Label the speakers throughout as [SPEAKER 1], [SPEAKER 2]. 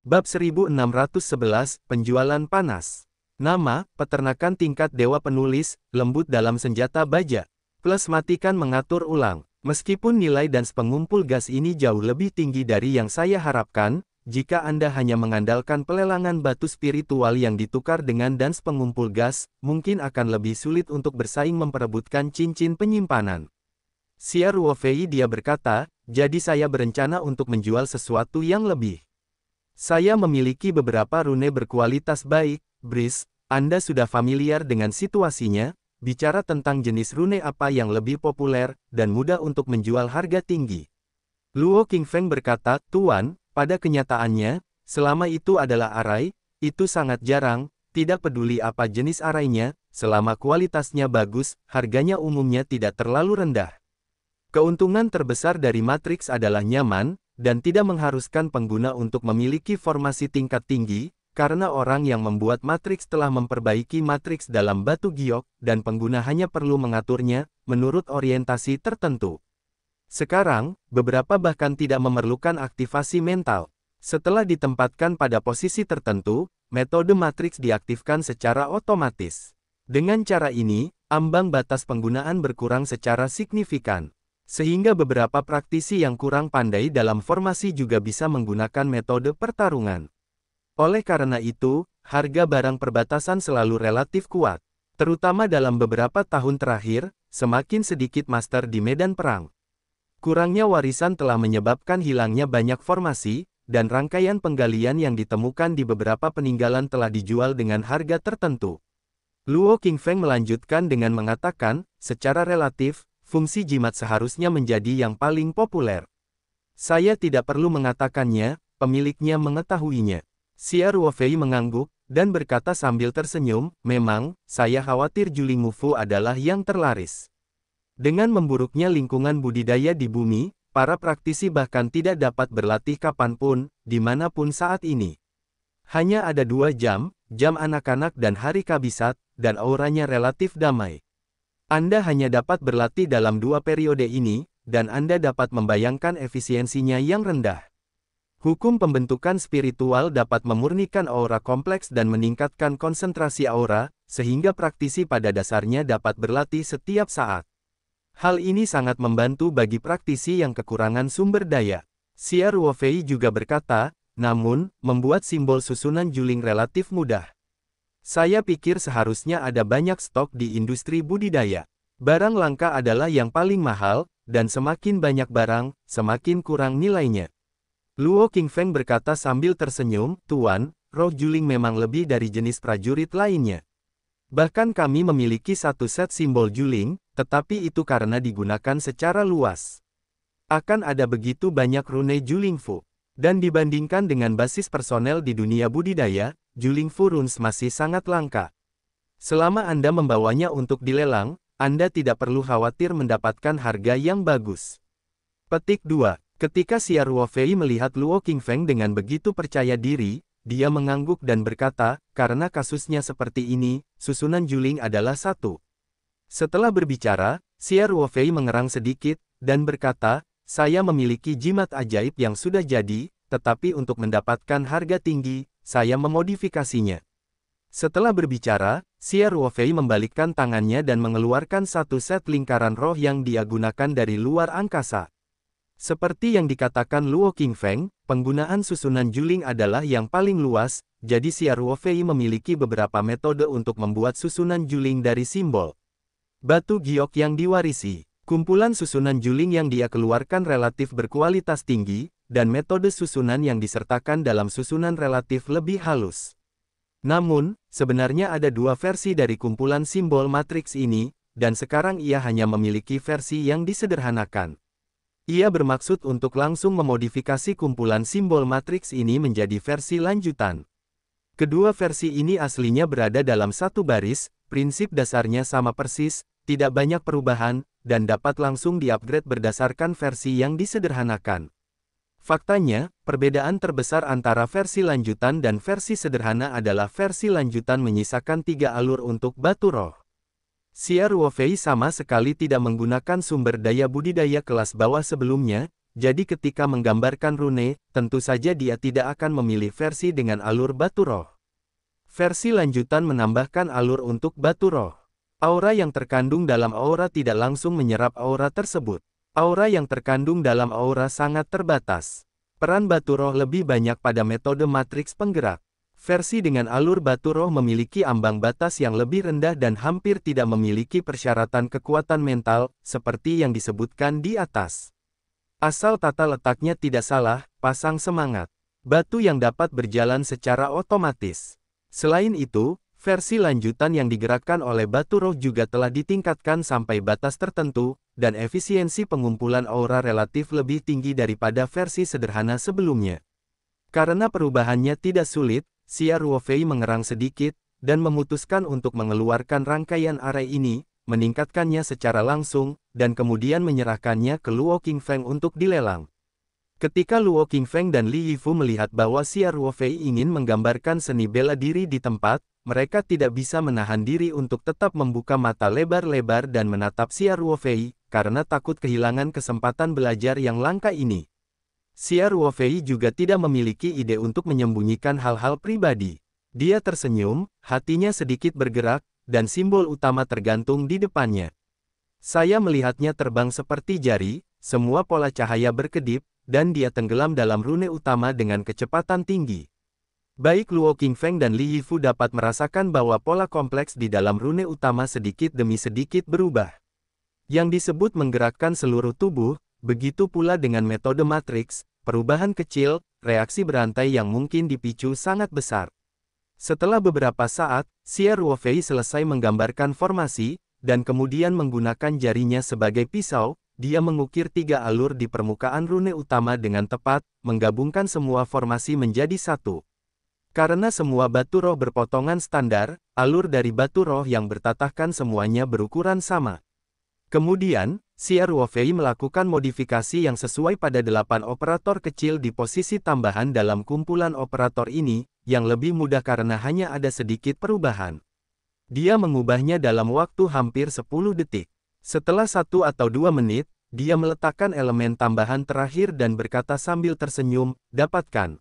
[SPEAKER 1] Bab 1611, Penjualan Panas. Nama, peternakan tingkat dewa penulis, lembut dalam senjata baja. Plus matikan mengatur ulang. Meskipun nilai dan pengumpul gas ini jauh lebih tinggi dari yang saya harapkan, jika Anda hanya mengandalkan pelelangan batu spiritual yang ditukar dengan dans pengumpul gas, mungkin akan lebih sulit untuk bersaing memperebutkan cincin penyimpanan. Xia Ruofei dia berkata, jadi saya berencana untuk menjual sesuatu yang lebih. Saya memiliki beberapa rune berkualitas baik, Brice, Anda sudah familiar dengan situasinya, bicara tentang jenis rune apa yang lebih populer, dan mudah untuk menjual harga tinggi. Luo Qingfeng berkata, Tuan, pada kenyataannya, selama itu adalah arai, itu sangat jarang, tidak peduli apa jenis arainya, selama kualitasnya bagus, harganya umumnya tidak terlalu rendah. Keuntungan terbesar dari matriks adalah nyaman, dan tidak mengharuskan pengguna untuk memiliki formasi tingkat tinggi, karena orang yang membuat matriks telah memperbaiki matriks dalam batu giok, dan pengguna hanya perlu mengaturnya, menurut orientasi tertentu. Sekarang, beberapa bahkan tidak memerlukan aktivasi mental. Setelah ditempatkan pada posisi tertentu, metode matriks diaktifkan secara otomatis. Dengan cara ini, ambang batas penggunaan berkurang secara signifikan. Sehingga beberapa praktisi yang kurang pandai dalam formasi juga bisa menggunakan metode pertarungan. Oleh karena itu, harga barang perbatasan selalu relatif kuat. Terutama dalam beberapa tahun terakhir, semakin sedikit master di medan perang. Kurangnya warisan telah menyebabkan hilangnya banyak formasi, dan rangkaian penggalian yang ditemukan di beberapa peninggalan telah dijual dengan harga tertentu. Luo Qingfeng melanjutkan dengan mengatakan, secara relatif, fungsi jimat seharusnya menjadi yang paling populer. Saya tidak perlu mengatakannya, pemiliknya mengetahuinya. Xia Ruofei mengangguk, dan berkata sambil tersenyum, memang, saya khawatir Juling Mufu adalah yang terlaris. Dengan memburuknya lingkungan budidaya di bumi, para praktisi bahkan tidak dapat berlatih kapanpun, dimanapun saat ini. Hanya ada 2 jam, jam anak-anak dan hari kabisat, dan auranya relatif damai. Anda hanya dapat berlatih dalam 2 periode ini, dan Anda dapat membayangkan efisiensinya yang rendah. Hukum pembentukan spiritual dapat memurnikan aura kompleks dan meningkatkan konsentrasi aura, sehingga praktisi pada dasarnya dapat berlatih setiap saat. Hal ini sangat membantu bagi praktisi yang kekurangan sumber daya. Xia Ruofei juga berkata, namun, membuat simbol susunan juling relatif mudah. Saya pikir seharusnya ada banyak stok di industri budidaya. Barang langka adalah yang paling mahal, dan semakin banyak barang, semakin kurang nilainya. Luo Qingfeng berkata sambil tersenyum, Tuan, roh juling memang lebih dari jenis prajurit lainnya. Bahkan kami memiliki 1 set simbol juling, tetapi itu karena digunakan secara luas. Akan ada begitu banyak rune juling fu. Dan dibandingkan dengan basis personel di dunia budidaya, Juling Fu Runes masih sangat langka. Selama Anda membawanya untuk dilelang, Anda tidak perlu khawatir mendapatkan harga yang bagus. Petik 2. Ketika Xia Ruofei melihat Luo Qingfeng dengan begitu percaya diri, dia mengangguk dan berkata, karena kasusnya seperti ini, susunan juling adalah 1. Setelah berbicara, Xia Ruofei mengerang sedikit, dan berkata, saya memiliki jimat ajaib yang sudah jadi, tetapi untuk mendapatkan harga tinggi, saya memodifikasinya. Setelah berbicara, Xia Ruofei membalikkan tangannya dan mengeluarkan 1 set lingkaran roh yang dia gunakan dari luar angkasa. Seperti yang dikatakan Luo Qingfeng, penggunaan susunan juling adalah yang paling luas, jadi Xia Ruofei memiliki beberapa metode untuk membuat susunan juling dari simbol batu giok yang diwarisi. Kumpulan susunan juling yang dia keluarkan relatif berkualitas tinggi, dan metode susunan yang disertakan dalam susunan relatif lebih halus. Namun, sebenarnya ada 2 versi dari kumpulan simbol matriks ini, dan sekarang ia hanya memiliki versi yang disederhanakan. Ia bermaksud untuk langsung memodifikasi kumpulan simbol matriks ini menjadi versi lanjutan. Kedua versi ini aslinya berada dalam 1 baris, prinsip dasarnya sama persis, tidak banyak perubahan, dan dapat langsung di-upgrade berdasarkan versi yang disederhanakan. Faktanya, perbedaan terbesar antara versi lanjutan dan versi sederhana adalah versi lanjutan menyisakan 3 alur untuk batu roh. Xia Ruofei sama sekali tidak menggunakan sumber daya budidaya kelas bawah sebelumnya, jadi ketika menggambarkan rune, tentu saja dia tidak akan memilih versi dengan alur batu roh. Versi lanjutan menambahkan alur untuk batu roh. Aura yang terkandung dalam aura tidak langsung menyerap aura tersebut. Aura yang terkandung dalam aura sangat terbatas. Peran batu roh lebih banyak pada metode matriks penggerak. Versi dengan alur batu roh memiliki ambang batas yang lebih rendah dan hampir tidak memiliki persyaratan kekuatan mental, seperti yang disebutkan di atas. Asal tata letaknya tidak salah, pasang semangat. Batu yang dapat berjalan secara otomatis. Selain itu, versi lanjutan yang digerakkan oleh batu roh juga telah ditingkatkan sampai batas tertentu, dan efisiensi pengumpulan aura relatif lebih tinggi daripada versi sederhana sebelumnya. Karena perubahannya tidak sulit, Xia Ruofei mengerang sedikit, dan memutuskan untuk mengeluarkan rangkaian array ini, meningkatkannya secara langsung, dan kemudian menyerahkannya ke Luo Qingfeng untuk dilelang. Ketika Luo Qingfeng dan Li Yifu melihat bahwa Xia Ruofei ingin menggambarkan seni bela diri di tempat, mereka tidak bisa menahan diri untuk tetap membuka mata lebar-lebar dan menatap Xia Ruofei, karena takut kehilangan kesempatan belajar yang langka ini. Xia Ruofei juga tidak memiliki ide untuk menyembunyikan hal-hal pribadi. Dia tersenyum, hatinya sedikit bergerak, dan simbol utama tergantung di depannya. Saya melihatnya terbang seperti jari, semua pola cahaya berkedip, dan dia tenggelam dalam rune utama dengan kecepatan tinggi. Baik Luo Qingfeng dan Li Yifu dapat merasakan bahwa pola kompleks di dalam rune utama sedikit demi sedikit berubah. Yang disebut menggerakkan seluruh tubuh, begitu pula dengan metode matriks, perubahan kecil, reaksi berantai yang mungkin dipicu sangat besar. Setelah beberapa saat, Xia Ruofei selesai menggambarkan formasi, dan kemudian menggunakan jarinya sebagai pisau, dia mengukir 3 alur di permukaan rune utama dengan tepat, menggabungkan semua formasi menjadi satu. Karena semua batu roh berpotongan standar, alur dari batu roh yang bertatahkan semuanya berukuran sama. Kemudian, Xia Ruofei melakukan modifikasi yang sesuai pada 8 operator kecil di posisi tambahan dalam kumpulan operator ini, yang lebih mudah karena hanya ada sedikit perubahan. Dia mengubahnya dalam waktu hampir 10 detik. Setelah 1 atau 2 menit, dia meletakkan elemen tambahan terakhir dan berkata sambil tersenyum, dapatkan.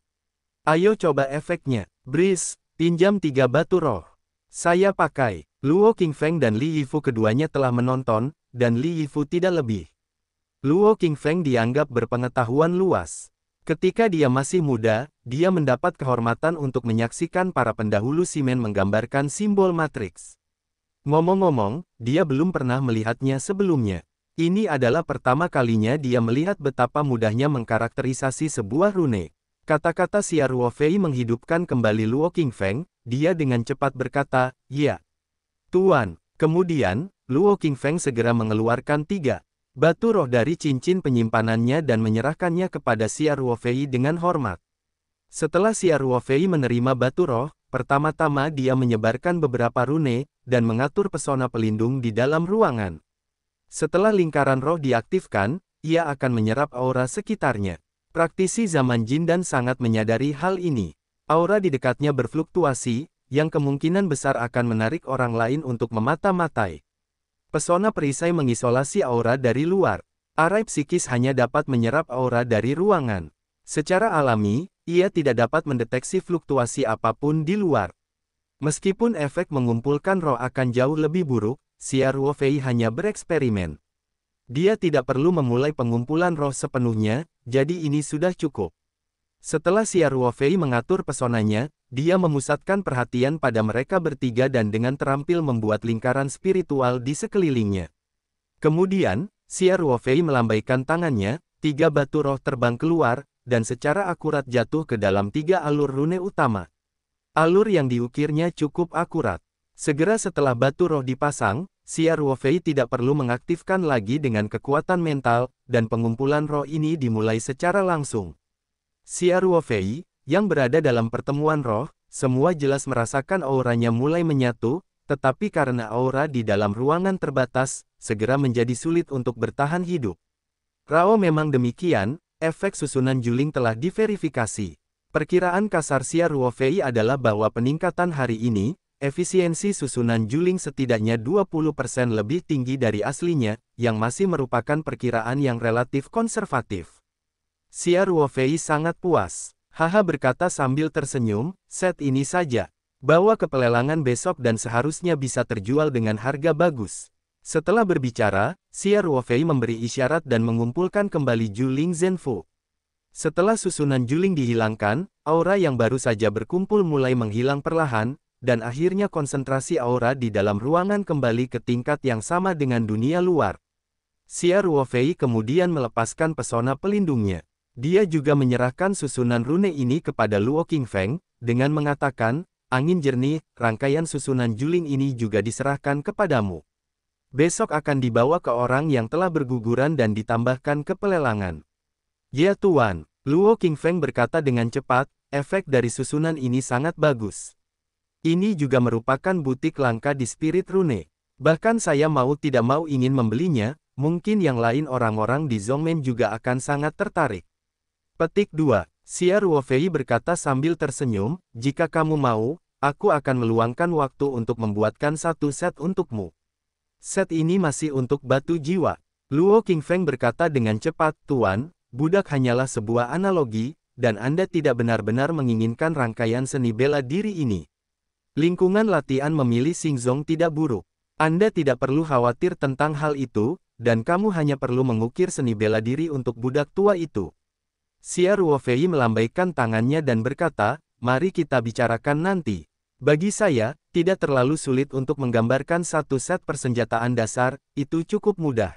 [SPEAKER 1] Ayo coba efeknya. Breeze, pinjam 3 batu roh. Saya pakai. Luo Qingfeng dan Li Yifu keduanya telah menonton, dan Li Yifu tidak lebih. Luo Qingfeng dianggap berpengetahuan luas. Ketika dia masih muda, dia mendapat kehormatan untuk menyaksikan para pendahulu Simen menggambarkan simbol matriks. Ngomong-ngomong, dia belum pernah melihatnya sebelumnya. Ini adalah pertama kalinya dia melihat betapa mudahnya mengkarakterisasi sebuah rune. Kata-kata Xia Ruofei menghidupkan kembali Luo Qingfeng, dia dengan cepat berkata, "Ya, Tuan." Kemudian, Luo Qingfeng segera mengeluarkan 3 batu roh dari cincin penyimpanannya dan menyerahkannya kepada Xia Ruofei dengan hormat. Setelah Xia Ruofei menerima batu roh, pertama-tama dia menyebarkan beberapa rune, dan mengatur pesona pelindung di dalam ruangan. Setelah lingkaran roh diaktifkan, ia akan menyerap aura sekitarnya. Praktisi zaman Jin dan sangat menyadari hal ini. Aura di dekatnya berfluktuasi, yang kemungkinan besar akan menarik orang lain untuk memata-matai. Pesona perisai mengisolasi aura dari luar. Arai psikis hanya dapat menyerap aura dari ruangan. Secara alami, ia tidak dapat mendeteksi fluktuasi apapun di luar. Meskipun efek mengumpulkan roh akan jauh lebih buruk, Xia Ruofei hanya bereksperimen. Dia tidak perlu memulai pengumpulan roh sepenuhnya, jadi ini sudah cukup. Setelah Xia Ruofei mengatur pesonanya, dia memusatkan perhatian pada mereka bertiga dan dengan terampil membuat lingkaran spiritual di sekelilingnya. Kemudian, Xia Ruofei melambaikan tangannya, 3 batu roh terbang keluar, dan secara akurat jatuh ke dalam 3 alur rune utama. Alur yang diukirnya cukup akurat. Segera setelah batu roh dipasang, Xia Ruofei tidak perlu mengaktifkan lagi dengan kekuatan mental, dan pengumpulan roh ini dimulai secara langsung. Xia Ruofei, yang berada dalam pertemuan roh, semua jelas merasakan auranya mulai menyatu, tetapi karena aura di dalam ruangan terbatas, segera menjadi sulit untuk bertahan hidup. Rao memang demikian, efek susunan juling telah diverifikasi. Perkiraan kasar Xia Ruofei adalah bahwa peningkatan hari ini, efisiensi susunan juling setidaknya 20% lebih tinggi dari aslinya, yang masih merupakan perkiraan yang relatif konservatif. Xia Ruofei sangat puas. Haha berkata sambil tersenyum, set ini saja. Bawa ke pelelangan besok dan seharusnya bisa terjual dengan harga bagus. Setelah berbicara, Xia Ruofei memberi isyarat dan mengumpulkan kembali Juling Zhenfu. Setelah susunan juling dihilangkan, aura yang baru saja berkumpul mulai menghilang perlahan, dan akhirnya konsentrasi aura di dalam ruangan kembali ke tingkat yang sama dengan dunia luar. Xia Ruofei kemudian melepaskan pesona pelindungnya. Dia juga menyerahkan susunan rune ini kepada Luo Qingfeng, dengan mengatakan, angin jernih, rangkaian susunan juling ini juga diserahkan kepadamu. Besok akan dibawa ke orang yang telah berguguran dan ditambahkan ke pelelangan. Ya Tuan, Luo Qingfeng berkata dengan cepat, efek dari susunan ini sangat bagus. Ini juga merupakan butik langka di Spirit Rune. Bahkan saya mau tidak mau ingin membelinya, mungkin yang lain orang-orang di Zhongmen juga akan sangat tertarik. Petik 2. Xia Ruofei berkata sambil tersenyum, jika kamu mau, aku akan meluangkan waktu untuk membuatkan satu set untukmu. Set ini masih untuk batu jiwa. Luo Qingfeng berkata dengan cepat, Tuan, budak hanyalah sebuah analogi, dan Anda tidak benar-benar menginginkan rangkaian seni bela diri ini. Lingkungan latihan memilih Xingzong tidak buruk. Anda tidak perlu khawatir tentang hal itu, dan kamu hanya perlu mengukir seni bela diri untuk budak tua itu. Xia Ruofei melambaikan tangannya dan berkata, mari kita bicarakan nanti. Bagi saya, tidak terlalu sulit untuk menggambarkan satu set persenjataan dasar, itu cukup mudah.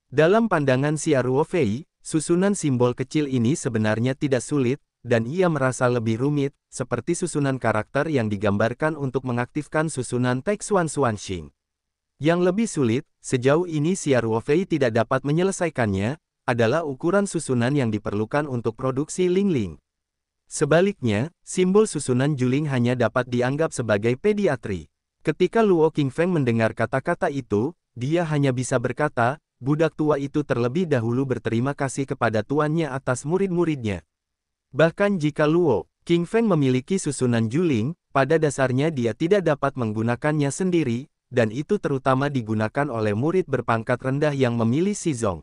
[SPEAKER 1] Dalam pandangan Xia Ruofei, susunan simbol kecil ini sebenarnya tidak sulit, dan ia merasa lebih rumit, seperti susunan karakter yang digambarkan untuk mengaktifkan susunan Taixuan Xuanxing. Yang lebih sulit, sejauh ini Xia Ruofei tidak dapat menyelesaikannya, adalah ukuran susunan yang diperlukan untuk produksi Lingling. Sebaliknya, simbol susunan juling hanya dapat dianggap sebagai pediatri. Ketika Luo Qingfeng mendengar kata-kata itu, dia hanya bisa berkata, budak tua itu terlebih dahulu berterima kasih kepada tuannya atas murid-muridnya. Bahkan jika Luo Qingfeng memiliki susunan juling, pada dasarnya dia tidak dapat menggunakannya sendiri, dan itu terutama digunakan oleh murid berpangkat rendah yang memilih Xizong.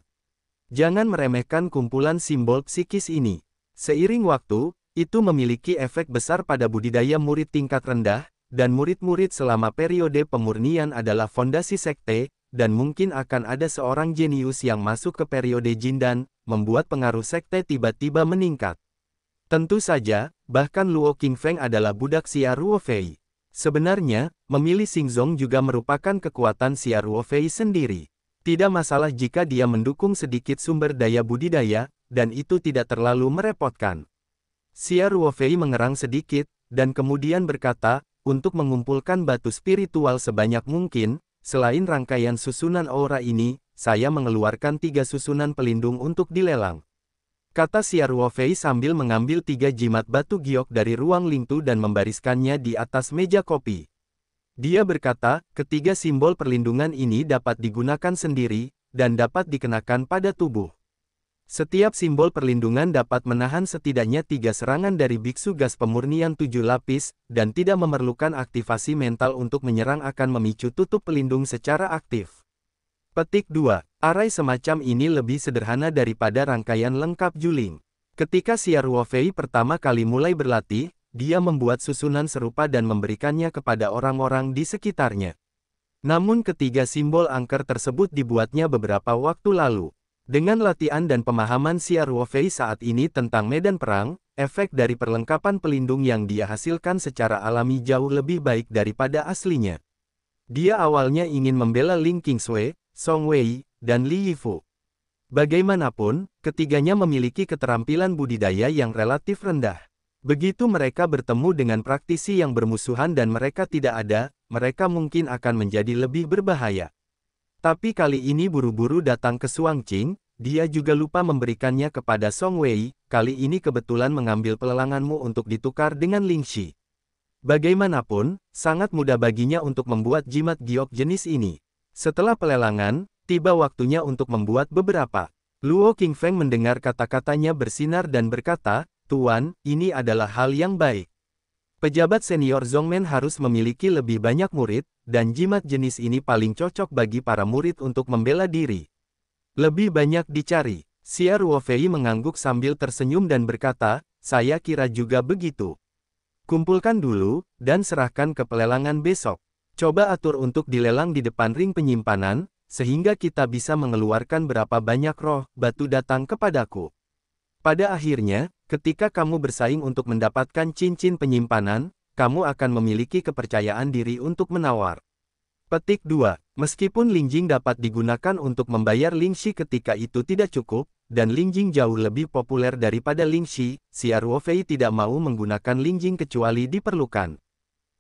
[SPEAKER 1] Jangan meremehkan kumpulan simbol psikis ini. Seiring waktu, itu memiliki efek besar pada budidaya murid tingkat rendah, dan murid-murid selama periode pemurnian adalah fondasi sekte, dan mungkin akan ada seorang jenius yang masuk ke periode Jindan, membuat pengaruh sekte tiba-tiba meningkat. Tentu saja, bahkan Luo Qingfeng adalah budak Xia Ruofei. Sebenarnya, memilih Xingzong juga merupakan kekuatan Xia Ruofei sendiri. Tidak masalah jika dia mendukung sedikit sumber daya budidaya, dan itu tidak terlalu merepotkan. Xia Ruofei mengerang sedikit, dan kemudian berkata, untuk mengumpulkan batu spiritual sebanyak mungkin, selain rangkaian susunan aura ini, saya mengeluarkan 3 susunan pelindung untuk dilelang. Kata Xia Ruofei sambil mengambil 3 jimat batu giok dari ruang Lingtu dan membariskannya di atas meja kopi. Dia berkata, ketiga simbol perlindungan ini dapat digunakan sendiri, dan dapat dikenakan pada tubuh. Setiap simbol perlindungan dapat menahan setidaknya 3 serangan dari biksu gas pemurnian 7 lapis, dan tidak memerlukan aktivasi mental untuk menyerang akan memicu tutup pelindung secara aktif. Petik 2. Arai semacam ini lebih sederhana daripada rangkaian lengkap juling. Ketika Xia Ruofei pertama kali mulai berlatih, dia membuat susunan serupa dan memberikannya kepada orang-orang di sekitarnya. Namun ketiga simbol angker tersebut dibuatnya beberapa waktu lalu. Dengan latihan dan pemahaman Xia Ruofei saat ini tentang medan perang, efek dari perlengkapan pelindung yang dia hasilkan secara alami jauh lebih baik daripada aslinya. Dia awalnya ingin membela Ling Qingsui, Song Wei, dan Li Yifu. Bagaimanapun, ketiganya memiliki keterampilan budidaya yang relatif rendah. Begitu mereka bertemu dengan praktisi yang bermusuhan dan mereka tidak ada, mereka mungkin akan menjadi lebih berbahaya. Tapi kali ini buru-buru datang ke Xuanqing, dia juga lupa memberikannya kepada Song Wei, kali ini kebetulan mengambil pelelanganmu untuk ditukar dengan Ling Shi. Bagaimanapun, sangat mudah baginya untuk membuat jimat giok jenis ini. Setelah pelelangan, tiba waktunya untuk membuat beberapa. Luo Qingfeng mendengar kata-katanya bersinar dan berkata, Tuan, ini adalah hal yang baik. Pejabat senior Zhongmen harus memiliki lebih banyak murid, dan jimat jenis ini paling cocok bagi para murid untuk membela diri. Lebih banyak dicari. Xia Ruofei mengangguk sambil tersenyum dan berkata, saya kira juga begitu. Kumpulkan dulu, dan serahkan ke pelelangan besok. Coba atur untuk dilelang di depan ring penyimpanan, sehingga kita bisa mengeluarkan berapa banyak roh batu datang kepadaku. Pada akhirnya, ketika kamu bersaing untuk mendapatkan cincin penyimpanan, kamu akan memiliki kepercayaan diri untuk menawar. Petik 2. Meskipun Lingjing dapat digunakan untuk membayar Lingxi ketika itu tidak cukup, dan Lingjing jauh lebih populer daripada Lingxi, Xia Ruofei tidak mau menggunakan Lingjing kecuali diperlukan.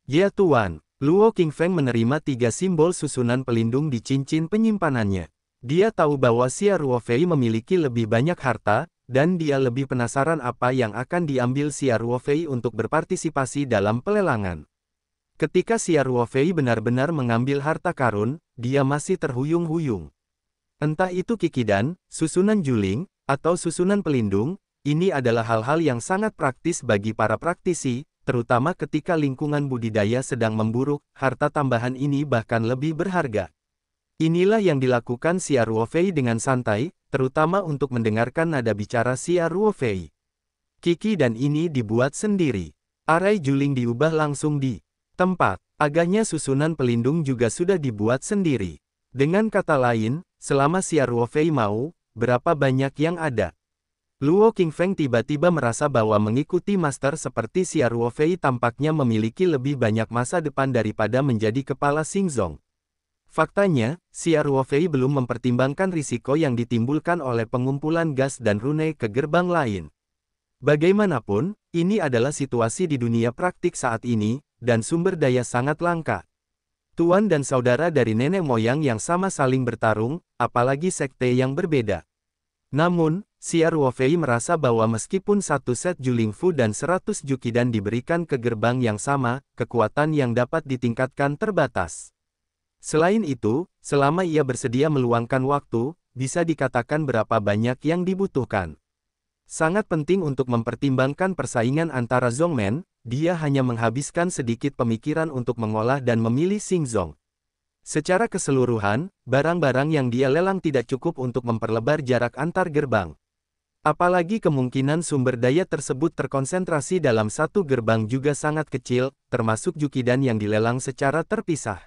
[SPEAKER 1] Ya Tuan, Luo Qingfeng menerima 3 simbol susunan pelindung di cincin penyimpanannya. Dia tahu bahwa Xia Ruofei memiliki lebih banyak harta, dan dia lebih penasaran apa yang akan diambil Xia Ruofei untuk berpartisipasi dalam pelelangan. Ketika Xia Ruofei benar-benar mengambil harta karun, dia masih terhuyung-huyung. Entah itu kikidan, susunan juling, atau susunan pelindung, ini adalah hal-hal yang sangat praktis bagi para praktisi, terutama ketika lingkungan budidaya sedang memburuk, harta tambahan ini bahkan lebih berharga. Inilah yang dilakukan Xia Ruofei dengan santai, terutama untuk mendengarkan nada bicara Xia Ruofei. Kikidan ini dibuat sendiri. Arai juling diubah langsung di tempat. Agaknya susunan pelindung juga sudah dibuat sendiri. Dengan kata lain, selama Xia Ruofei mau, berapa banyak yang ada. Luo Qingfeng tiba-tiba merasa bahwa mengikuti master seperti Xia Ruofei tampaknya memiliki lebih banyak masa depan daripada menjadi kepala Xingzong. Faktanya, Xia Ruofei belum mempertimbangkan risiko yang ditimbulkan oleh pengumpulan gas dan rune ke gerbang lain. Bagaimanapun, ini adalah situasi di dunia praktik saat ini, dan sumber daya sangat langka. Tuan dan saudara dari nenek moyang yang sama saling bertarung, apalagi sekte yang berbeda. Namun, Xia Ruofei merasa bahwa meskipun satu set Julingfu dan 100 Jukidan diberikan ke gerbang yang sama, kekuatan yang dapat ditingkatkan terbatas. Selain itu, selama ia bersedia meluangkan waktu, bisa dikatakan berapa banyak yang dibutuhkan. Sangat penting untuk mempertimbangkan persaingan antara Zongmen, dia hanya menghabiskan sedikit pemikiran untuk mengolah dan memilih Xingzong. Secara keseluruhan, barang-barang yang dia lelang tidak cukup untuk memperlebar jarak antar gerbang. Apalagi kemungkinan sumber daya tersebut terkonsentrasi dalam satu gerbang juga sangat kecil, termasuk Jukidan yang dilelang secara terpisah.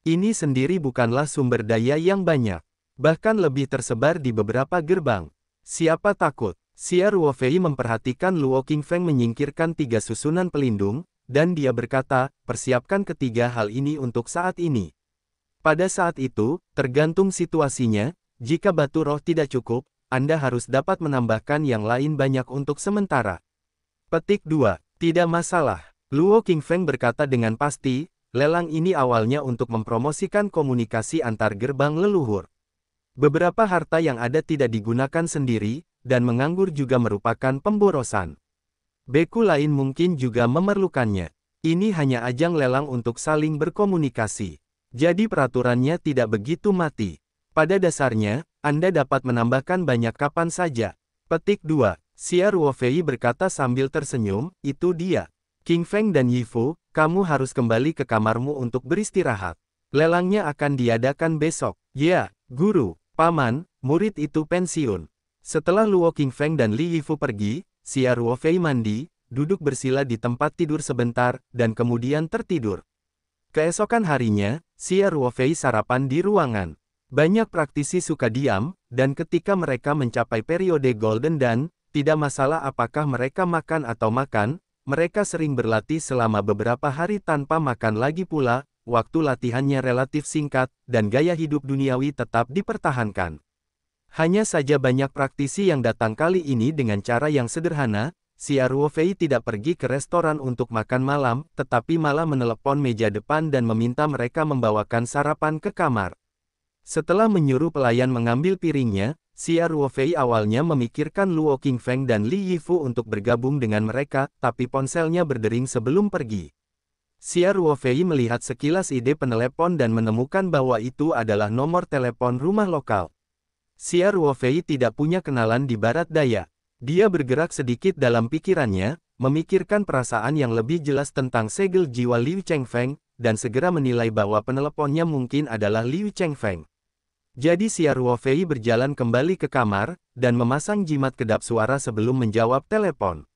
[SPEAKER 1] Ini sendiri bukanlah sumber daya yang banyak, bahkan lebih tersebar di beberapa gerbang. Siapa takut? Xia Ruofei memperhatikan Luo Qingfeng menyingkirkan 3 susunan pelindung, dan dia berkata, persiapkan ketiga hal ini untuk saat ini. Pada saat itu, tergantung situasinya, jika batu roh tidak cukup, Anda harus dapat menambahkan yang lain banyak untuk sementara. Petik 2. Tidak masalah. Luo Qingfeng berkata dengan pasti, lelang ini awalnya untuk mempromosikan komunikasi antar gerbang leluhur. Beberapa harta yang ada tidak digunakan sendiri, dan menganggur juga merupakan pemborosan. Beku lain mungkin juga memerlukannya. Ini hanya ajang lelang untuk saling berkomunikasi. Jadi peraturannya tidak begitu mati. Pada dasarnya, Anda dapat menambahkan banyak kapan saja. Petik 2. Xia Ruofei berkata sambil tersenyum, itu dia. Qingfeng dan Yifu, kamu harus kembali ke kamarmu untuk beristirahat. Lelangnya akan diadakan besok. Ya, guru, paman, murid itu pensiun. Setelah Luo Qingfeng dan Li Yifu pergi, Xia Ruofei mandi, duduk bersila di tempat tidur sebentar, dan kemudian tertidur. Keesokan harinya, Xia Ruofei sarapan di ruangan. Banyak praktisi suka diam, dan ketika mereka mencapai periode Golden Dawn, tidak masalah apakah mereka makan atau makan, mereka sering berlatih selama beberapa hari tanpa makan lagi pula, waktu latihannya relatif singkat, dan gaya hidup duniawi tetap dipertahankan. Hanya saja banyak praktisi yang datang kali ini dengan cara yang sederhana. Xia Ruofei tidak pergi ke restoran untuk makan malam, tetapi malah menelepon meja depan dan meminta mereka membawakan sarapan ke kamar. Setelah menyuruh pelayan mengambil piringnya, Xia Ruofei awalnya memikirkan Luo Qingfeng dan Li Yifu untuk bergabung dengan mereka, tapi ponselnya berdering sebelum pergi. Xia Ruofei melihat sekilas ide penelepon dan menemukan bahwa itu adalah nomor telepon rumah lokal. Xia Ruofei tidak punya kenalan di barat daya. Dia bergerak sedikit dalam pikirannya, memikirkan perasaan yang lebih jelas tentang segel jiwa Liu Chengfeng, dan segera menilai bahwa peneleponnya mungkin adalah Liu Chengfeng. Jadi Xia Ruofei berjalan kembali ke kamar, dan memasang jimat kedap suara sebelum menjawab telepon.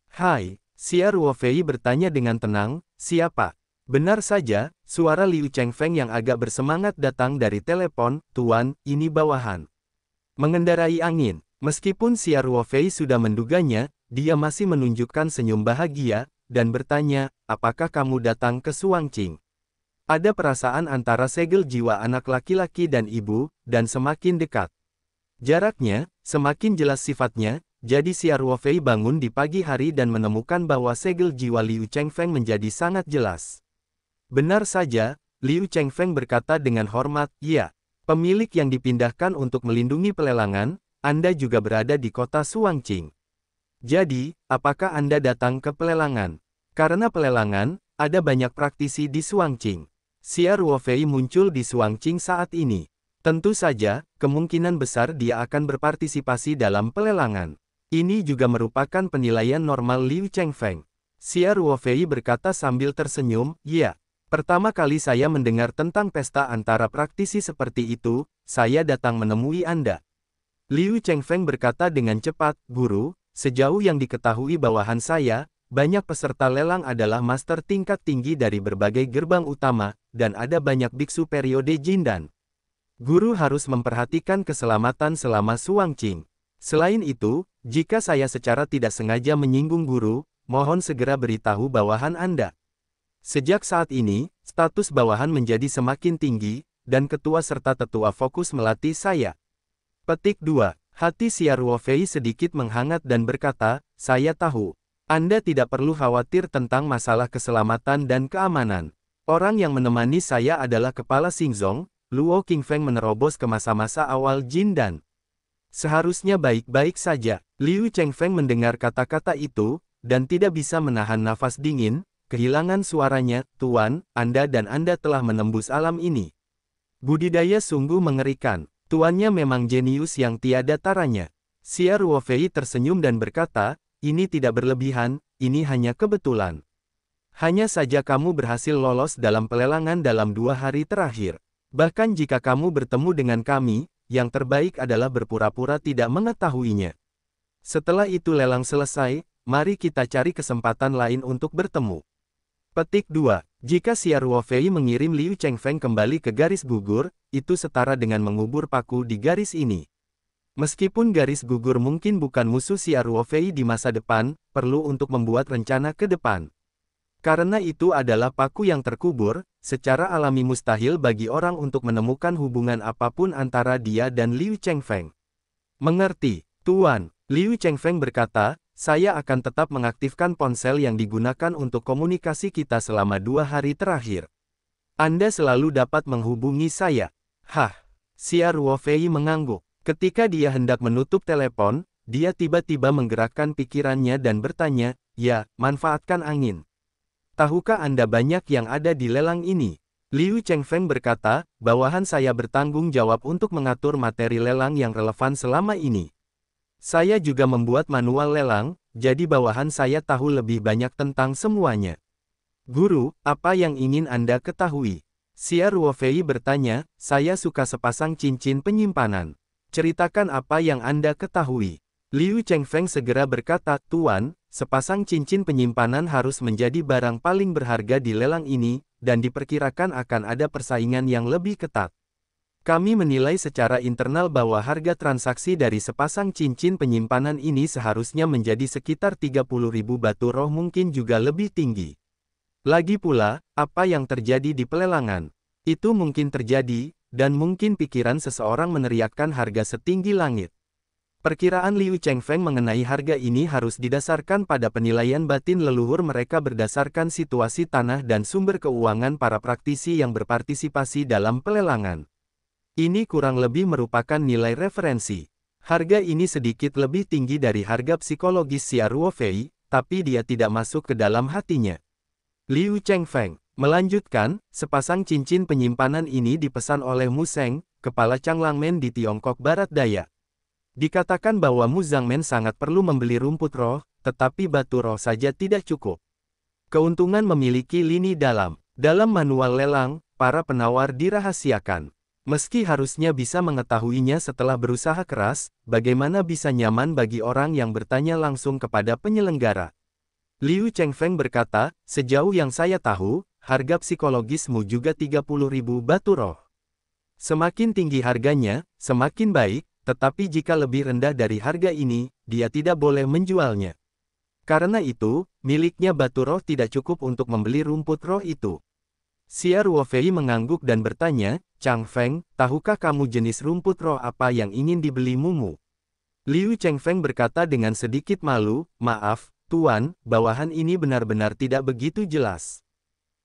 [SPEAKER 1] Hai, Xia Ruofei bertanya dengan tenang, siapa? Benar saja, suara Liu Chengfeng yang agak bersemangat datang dari telepon, Tuan, ini bawahan. Mengendarai angin, meskipun Xia Ruofei sudah menduganya, dia masih menunjukkan senyum bahagia, dan bertanya, apakah kamu datang ke Suangqing? Ada perasaan antara segel jiwa anak laki-laki dan ibu, dan semakin dekat. Jaraknya, semakin jelas sifatnya, jadi Xia Ruofei bangun di pagi hari dan menemukan bahwa segel jiwa Liu Chengfeng menjadi sangat jelas. Benar saja, Liu Chengfeng berkata dengan hormat, ya. Pemilik yang dipindahkan untuk melindungi pelelangan, Anda juga berada di kota Suangqing. Jadi, apakah Anda datang ke pelelangan? Karena pelelangan, ada banyak praktisi di Suangqing. Xia Ruofei muncul di Suangqing saat ini. Tentu saja, kemungkinan besar dia akan berpartisipasi dalam pelelangan. Ini juga merupakan penilaian normal Liu Chengfeng. Xia Ruofei berkata sambil tersenyum, ya. Pertama kali saya mendengar tentang pesta antara praktisi seperti itu, saya datang menemui Anda. Liu Chengfeng berkata dengan cepat, Guru, sejauh yang diketahui bawahan saya, banyak peserta lelang adalah master tingkat tinggi dari berbagai gerbang utama, dan ada banyak biksu periode Jindan. Guru harus memperhatikan keselamatan selama Suangqing. Selain itu, jika saya secara tidak sengaja menyinggung guru, mohon segera beritahu bawahan Anda. Sejak saat ini, status bawahan menjadi semakin tinggi, dan ketua serta tetua fokus melatih saya. Petik 2. Hati Xia Ruofei sedikit menghangat dan berkata, saya tahu. Anda tidak perlu khawatir tentang masalah keselamatan dan keamanan. Orang yang menemani saya adalah Kepala Xingzong, Luo Qingfeng menerobos ke masa-masa awal Jindan. Seharusnya baik-baik saja. Liu Chengfeng mendengar kata-kata itu, dan tidak bisa menahan nafas dingin. Kehilangan suaranya, Tuan, Anda dan Anda telah menembus alam ini. Budidaya sungguh mengerikan. Tuannya memang jenius yang tiada taranya. Xia Ruofei tersenyum dan berkata, ini tidak berlebihan, ini hanya kebetulan. Hanya saja kamu berhasil lolos dalam pelelangan dalam 2 hari terakhir. Bahkan jika kamu bertemu dengan kami, yang terbaik adalah berpura-pura tidak mengetahuinya. Setelah itu lelang selesai, mari kita cari kesempatan lain untuk bertemu. Petik 2. Jika Xia Ruofei mengirim Liu Chengfeng kembali ke garis gugur, itu setara dengan mengubur paku di garis ini. Meskipun garis gugur mungkin bukan musuh Xia Ruofei di masa depan, perlu untuk membuat rencana ke depan. Karena itu adalah paku yang terkubur, secara alami mustahil bagi orang untuk menemukan hubungan apapun antara dia dan Liu Chengfeng. Mengerti, Tuan, Liu Chengfeng berkata, saya akan tetap mengaktifkan ponsel yang digunakan untuk komunikasi kita selama 2 hari terakhir. Anda selalu dapat menghubungi saya. Hah, Xia Ruofei mengangguk. Ketika dia hendak menutup telepon, dia tiba-tiba menggerakkan pikirannya dan bertanya, ya, manfaatkan angin. Tahukah Anda banyak yang ada di lelang ini? Liu Chengfeng berkata, bawahan saya bertanggung jawab untuk mengatur materi lelang yang relevan selama ini. Saya juga membuat manual lelang, jadi bawahan saya tahu lebih banyak tentang semuanya. Guru, apa yang ingin Anda ketahui? Xia Ruofei bertanya, saya suka sepasang cincin penyimpanan. Ceritakan apa yang Anda ketahui. Liu Chengfeng segera berkata, Tuan, sepasang cincin penyimpanan harus menjadi barang paling berharga di lelang ini, dan diperkirakan akan ada persaingan yang lebih ketat. Kami menilai secara internal bahwa harga transaksi dari sepasang cincin penyimpanan ini seharusnya menjadi sekitar 30.000 batu roh, mungkin juga lebih tinggi. Lagi pula, apa yang terjadi di pelelangan? Itu mungkin terjadi, dan mungkin pikiran seseorang meneriakkan harga setinggi langit. Perkiraan Liu Chengfeng mengenai harga ini harus didasarkan pada penilaian batin leluhur mereka berdasarkan situasi tanah dan sumber keuangan para praktisi yang berpartisipasi dalam pelelangan. Ini kurang lebih merupakan nilai referensi. Harga ini sedikit lebih tinggi dari harga psikologis Xia Ruofei, tapi dia tidak masuk ke dalam hatinya. Liu Chengfeng melanjutkan, sepasang cincin penyimpanan ini dipesan oleh Mu Sheng, kepala Changlangmen di Tiongkok Barat Daya. Dikatakan bahwa Mu Zhangmen sangat perlu membeli rumput roh, tetapi batu roh saja tidak cukup. Keuntungan memiliki lini dalam. Dalam manual lelang, para penawar dirahasiakan. Meski harusnya bisa mengetahuinya setelah berusaha keras, bagaimana bisa nyaman bagi orang yang bertanya langsung kepada penyelenggara? Liu Chengfeng berkata, sejauh yang saya tahu, harga psikologismu juga 30.000 batu roh. Semakin tinggi harganya, semakin baik, tetapi jika lebih rendah dari harga ini, dia tidak boleh menjualnya. Karena itu, miliknya batu roh tidak cukup untuk membeli rumput roh itu. Xia Ruofei mengangguk dan bertanya, Chang Feng, tahukah kamu jenis rumput roh apa yang ingin dibeli Mumu? Liu Chengfeng berkata dengan sedikit malu, maaf, Tuan, bawahan ini benar-benar tidak begitu jelas.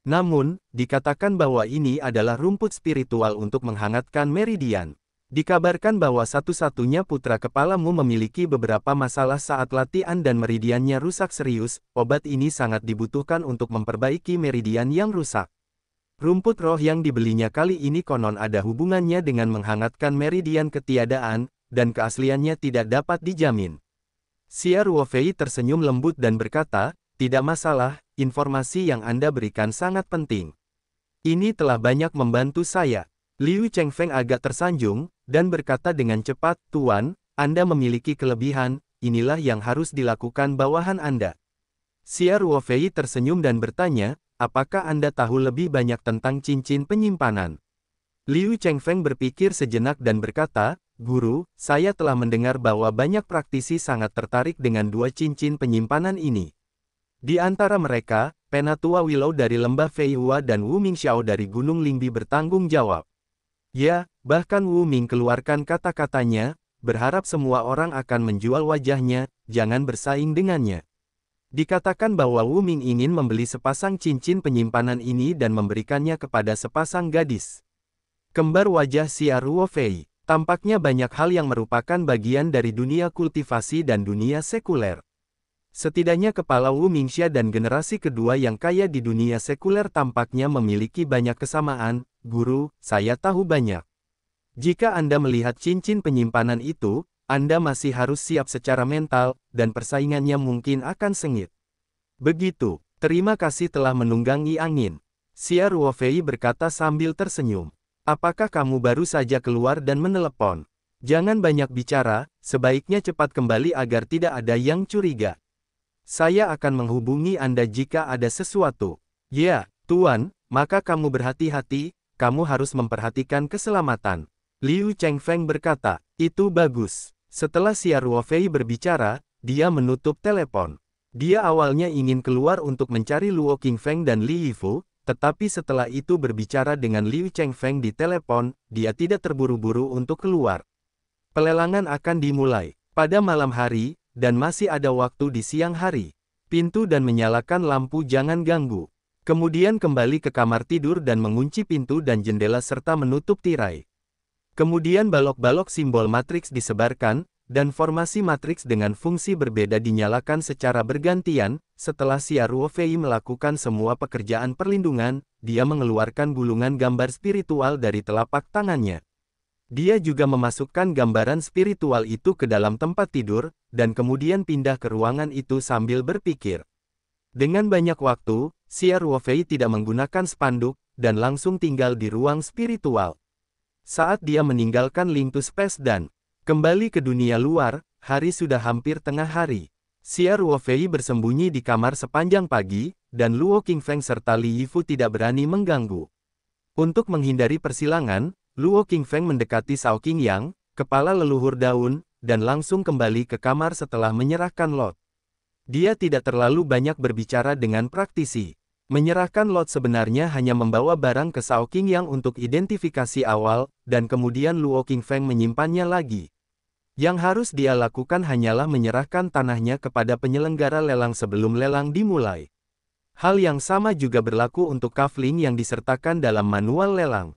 [SPEAKER 1] Namun, dikatakan bahwa ini adalah rumput spiritual untuk menghangatkan meridian. Dikabarkan bahwa satu-satunya putra kepalamu memiliki beberapa masalah saat latihan dan meridiannya rusak serius, obat ini sangat dibutuhkan untuk memperbaiki meridian yang rusak. Rumput roh yang dibelinya kali ini konon ada hubungannya dengan menghangatkan meridian ketiadaan, dan keasliannya tidak dapat dijamin. Xia Ruofei tersenyum lembut dan berkata, tidak masalah, informasi yang Anda berikan sangat penting. Ini telah banyak membantu saya. Liu Chengfeng agak tersanjung, dan berkata dengan cepat, Tuan, Anda memiliki kelebihan, inilah yang harus dilakukan bawahan Anda. Xia Ruofei tersenyum dan bertanya, apakah Anda tahu lebih banyak tentang cincin penyimpanan? Liu Chengfeng berpikir sejenak dan berkata, Guru, saya telah mendengar bahwa banyak praktisi sangat tertarik dengan dua cincin penyimpanan ini. Di antara mereka, Penatua Willow dari Lembah Feihua dan Wu Mingxiao dari Gunung Lingbi bertanggung jawab. Ya, bahkan Wu Ming keluarkan kata-katanya, berharap semua orang akan menjual wajahnya, jangan bersaing dengannya. Dikatakan bahwa Wu Ming ingin membeli sepasang cincin penyimpanan ini dan memberikannya kepada sepasang gadis. Kembar wajah Xia Ruofei. Tampaknya banyak hal yang merupakan bagian dari dunia kultivasi dan dunia sekuler. Setidaknya kepala Wu Mingxia dan generasi kedua yang kaya di dunia sekuler tampaknya memiliki banyak kesamaan. Guru, saya tahu banyak. Jika Anda melihat cincin penyimpanan itu, Anda masih harus siap secara mental, dan persaingannya mungkin akan sengit. Begitu, terima kasih telah menunggangi angin. Xia Ruofei berkata sambil tersenyum. Apakah kamu baru saja keluar dan menelepon? Jangan banyak bicara, sebaiknya cepat kembali agar tidak ada yang curiga. Saya akan menghubungi Anda jika ada sesuatu. Ya, Tuan, maka kamu berhati-hati, kamu harus memperhatikan keselamatan. Liu Chengfeng berkata, itu bagus. Setelah Xia Ruofei berbicara, dia menutup telepon. Dia awalnya ingin keluar untuk mencari Luo Qingfeng dan Li Yifu, tetapi setelah itu berbicara dengan Liu Chengfeng di telepon, dia tidak terburu-buru untuk keluar. Pelelangan akan dimulai pada malam hari, dan masih ada waktu di siang hari. Pintu dan menyalakan lampu jangan ganggu. Kemudian kembali ke kamar tidur dan mengunci pintu dan jendela serta menutup tirai. Kemudian balok-balok simbol matriks disebarkan, dan formasi matriks dengan fungsi berbeda dinyalakan secara bergantian. Setelah Xia Ruofei melakukan semua pekerjaan perlindungan, dia mengeluarkan gulungan gambar spiritual dari telapak tangannya. Dia juga memasukkan gambaran spiritual itu ke dalam tempat tidur, dan kemudian pindah ke ruangan itu sambil berpikir. Dengan banyak waktu, Xia Ruofei tidak menggunakan spanduk, dan langsung tinggal di ruang spiritual. Saat dia meninggalkan Lingtu Space dan kembali ke dunia luar, hari sudah hampir tengah hari. Xia Ruofei bersembunyi di kamar sepanjang pagi, dan Luo Qingfeng serta Li Yifu tidak berani mengganggu. Untuk menghindari persilangan, Luo Qingfeng mendekati Cao Qingyang, kepala leluhur daun, dan langsung kembali ke kamar setelah menyerahkan lot. Dia tidak terlalu banyak berbicara dengan praktisi. Menyerahkan lot sebenarnya hanya membawa barang ke Cao Qingyang untuk identifikasi awal, dan kemudian Luo Qingfeng menyimpannya lagi. Yang harus dia lakukan hanyalah menyerahkan tanahnya kepada penyelenggara lelang sebelum lelang dimulai. Hal yang sama juga berlaku untuk kafling yang disertakan dalam manual lelang.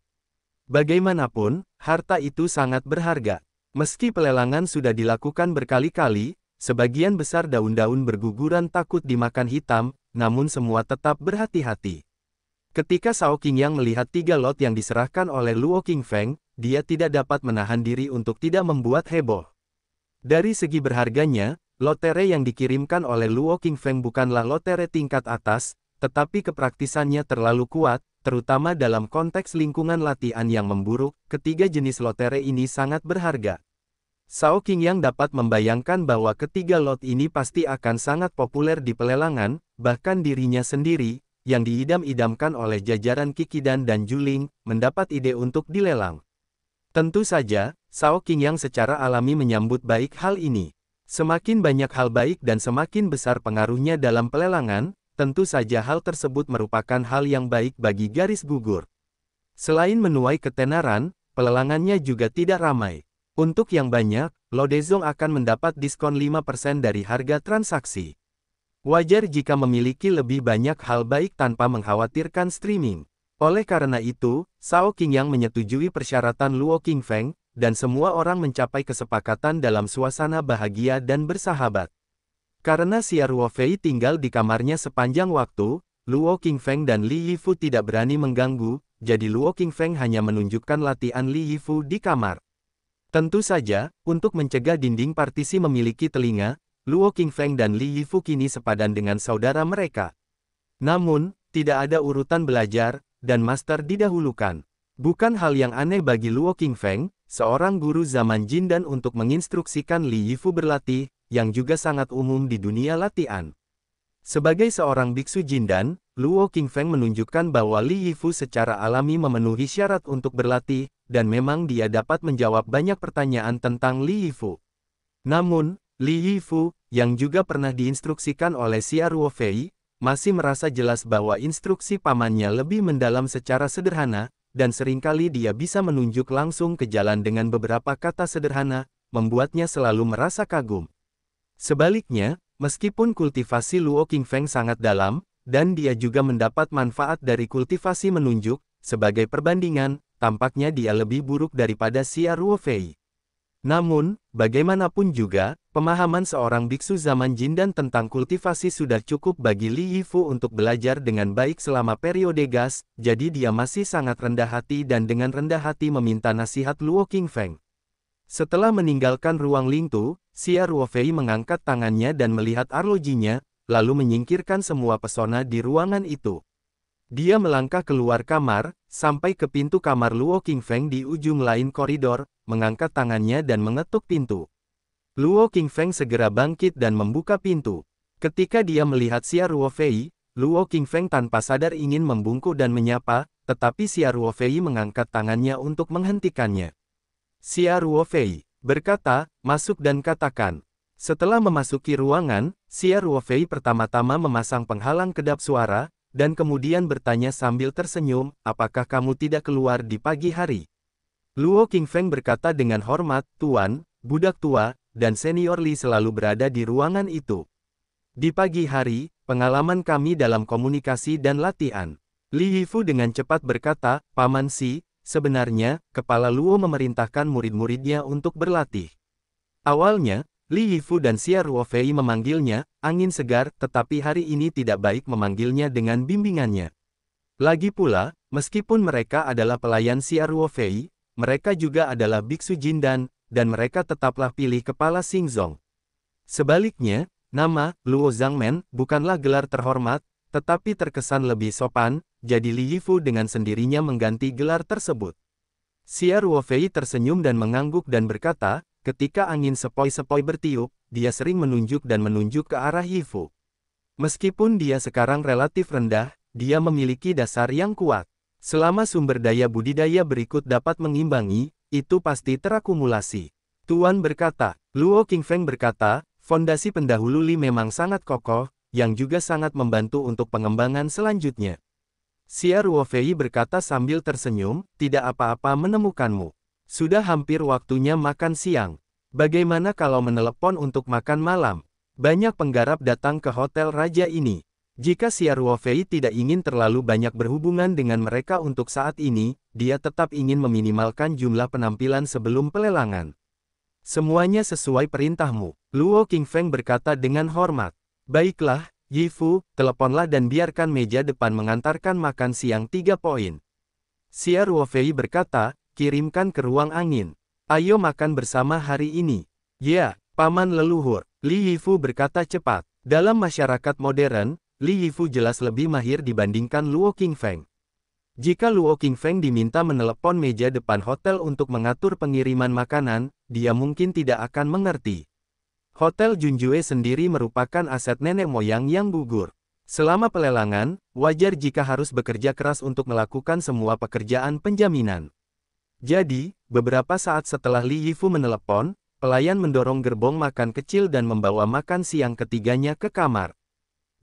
[SPEAKER 1] Bagaimanapun, harta itu sangat berharga. Meski pelelangan sudah dilakukan berkali-kali, sebagian besar daun-daun berguguran takut dimakan hitam, namun semua tetap berhati-hati. Ketika Cao Qingyang melihat 3 lot yang diserahkan oleh Luo Qingfeng, dia tidak dapat menahan diri untuk tidak membuat heboh. Dari segi berharganya, lotere yang dikirimkan oleh Luo Qingfeng bukanlah lotere tingkat atas, tetapi kepraktisannya terlalu kuat, terutama dalam konteks lingkungan latihan yang memburuk. Ketiga jenis lotere ini sangat berharga. Shao Qingyang dapat membayangkan bahwa ketiga lot ini pasti akan sangat populer di pelelangan, bahkan dirinya sendiri, yang diidam-idamkan oleh jajaran Qiqidan dan Juling, mendapat ide untuk dilelang. Tentu saja, Shao Qingyang secara alami menyambut baik hal ini. Semakin banyak hal baik dan semakin besar pengaruhnya dalam pelelangan, tentu saja hal tersebut merupakan hal yang baik bagi garis gugur. Selain menuai ketenaran, pelelangannya juga tidak ramai. Untuk yang banyak, Lodezong akan mendapat diskon 5% dari harga transaksi. Wajar jika memiliki lebih banyak hal baik tanpa mengkhawatirkan streaming. Oleh karena itu, Shao Qingyang menyetujui persyaratan Luo Qingfeng, dan semua orang mencapai kesepakatan dalam suasana bahagia dan bersahabat. Karena Xia Ruofei tinggal di kamarnya sepanjang waktu, Luo Qingfeng dan Li Yifu tidak berani mengganggu, jadi Luo Qingfeng hanya menunjukkan latihan Li Yifu di kamar. Tentu saja, untuk mencegah dinding partisi memiliki telinga, Luo Qingfeng dan Li Yifu kini sepadan dengan saudara mereka. Namun, tidak ada urutan belajar, dan master didahulukan. Bukan hal yang aneh bagi Luo Qingfeng, seorang guru zaman Jin dan untuk menginstruksikan Li Yifu berlatih, yang juga sangat umum di dunia latihan. Sebagai seorang biksu Jindan, Luo Qingfeng menunjukkan bahwa Li Yifu secara alami memenuhi syarat untuk berlatih, dan memang dia dapat menjawab banyak pertanyaan tentang Li Yifu. Namun, Li Yifu, yang juga pernah diinstruksikan oleh Xia Ruofei, masih merasa jelas bahwa instruksi pamannya lebih mendalam secara sederhana, dan seringkali dia bisa menunjuk langsung ke jalan dengan beberapa kata sederhana, membuatnya selalu merasa kagum. Sebaliknya, meskipun kultivasi Luo Qingfeng sangat dalam, dan dia juga mendapat manfaat dari kultivasi menunjuk, sebagai perbandingan, tampaknya dia lebih buruk daripada Xia Ruofei. Namun, bagaimanapun juga, pemahaman seorang biksu zaman Jindan tentang kultivasi sudah cukup bagi Li Yifu untuk belajar dengan baik selama periode gas, jadi dia masih sangat rendah hati dan dengan rendah hati meminta nasihat Luo Qingfeng. Setelah meninggalkan ruang Lingtu, Xia Ruofei mengangkat tangannya dan melihat arlojinya, lalu menyingkirkan semua pesona di ruangan itu. Dia melangkah keluar kamar, sampai ke pintu kamar Luo Qingfeng di ujung lain koridor, mengangkat tangannya dan mengetuk pintu. Luo Qingfeng segera bangkit dan membuka pintu. Ketika dia melihat Xia Ruofei, Luo Qingfeng tanpa sadar ingin membungkuk dan menyapa, tetapi Xia Ruofei mengangkat tangannya untuk menghentikannya. Xia Ruofei berkata, "Masuk dan katakan." Setelah memasuki ruangan, Xia Ruofei pertama-tama memasang penghalang kedap suara, dan kemudian bertanya sambil tersenyum, "Apakah kamu tidak keluar di pagi hari?" Luo Qingfeng berkata dengan hormat, "Tuan, budak tua, dan senior Li selalu berada di ruangan itu. Di pagi hari, pengalaman kami dalam komunikasi dan latihan." Li Yifu dengan cepat berkata, "Paman Si, sebenarnya, Kepala Luo memerintahkan murid-muridnya untuk berlatih." Awalnya, Li Yifu dan Xia Ruofei memanggilnya angin segar, tetapi hari ini tidak baik memanggilnya dengan bimbingannya. Lagi pula, meskipun mereka adalah pelayan Xia Ruofei, mereka juga adalah biksu Jindan, dan mereka tetaplah pilih kepala Xingzong. Sebaliknya, nama Luo Zhangmen bukanlah gelar terhormat, tetapi terkesan lebih sopan, jadi Li Yifu dengan sendirinya mengganti gelar tersebut. Xia Ruofei tersenyum dan mengangguk dan berkata, "Ketika angin sepoi-sepoi bertiup, dia sering menunjuk dan menunjuk ke arah Yifu. Meskipun dia sekarang relatif rendah, dia memiliki dasar yang kuat. Selama sumber daya budidaya berikut dapat mengimbangi, itu pasti terakumulasi." Tuan berkata. Luo Qingfeng berkata, "Fondasi pendahulu Li memang sangat kokoh, yang juga sangat membantu untuk pengembangan selanjutnya." Xia Ruofei berkata sambil tersenyum, "Tidak apa-apa menemukanmu. Sudah hampir waktunya makan siang. Bagaimana kalau menelepon untuk makan malam? Banyak penggarap datang ke hotel raja ini." Jika Xia Ruofei tidak ingin terlalu banyak berhubungan dengan mereka untuk saat ini, dia tetap ingin meminimalkan jumlah penampilan sebelum pelelangan. "Semuanya sesuai perintahmu," Luo Qingfeng berkata dengan hormat. "Baiklah, Yifu, teleponlah dan biarkan meja depan mengantarkan makan siang 3 poin." Xia Ruofei berkata, "Kirimkan ke ruang angin. Ayo makan bersama hari ini." "Ya, paman leluhur," Li Yifu berkata cepat. Dalam masyarakat modern, Li Yifu jelas lebih mahir dibandingkan Luo Qingfeng. Jika Luo Qingfeng diminta menelepon meja depan hotel untuk mengatur pengiriman makanan, dia mungkin tidak akan mengerti. Hotel Junjue sendiri merupakan aset nenek moyang yang gugur. Selama pelelangan, wajar jika harus bekerja keras untuk melakukan semua pekerjaan penjaminan. Jadi, beberapa saat setelah Li Yifu menelepon, pelayan mendorong gerbong makan kecil dan membawa makan siang ketiganya ke kamar.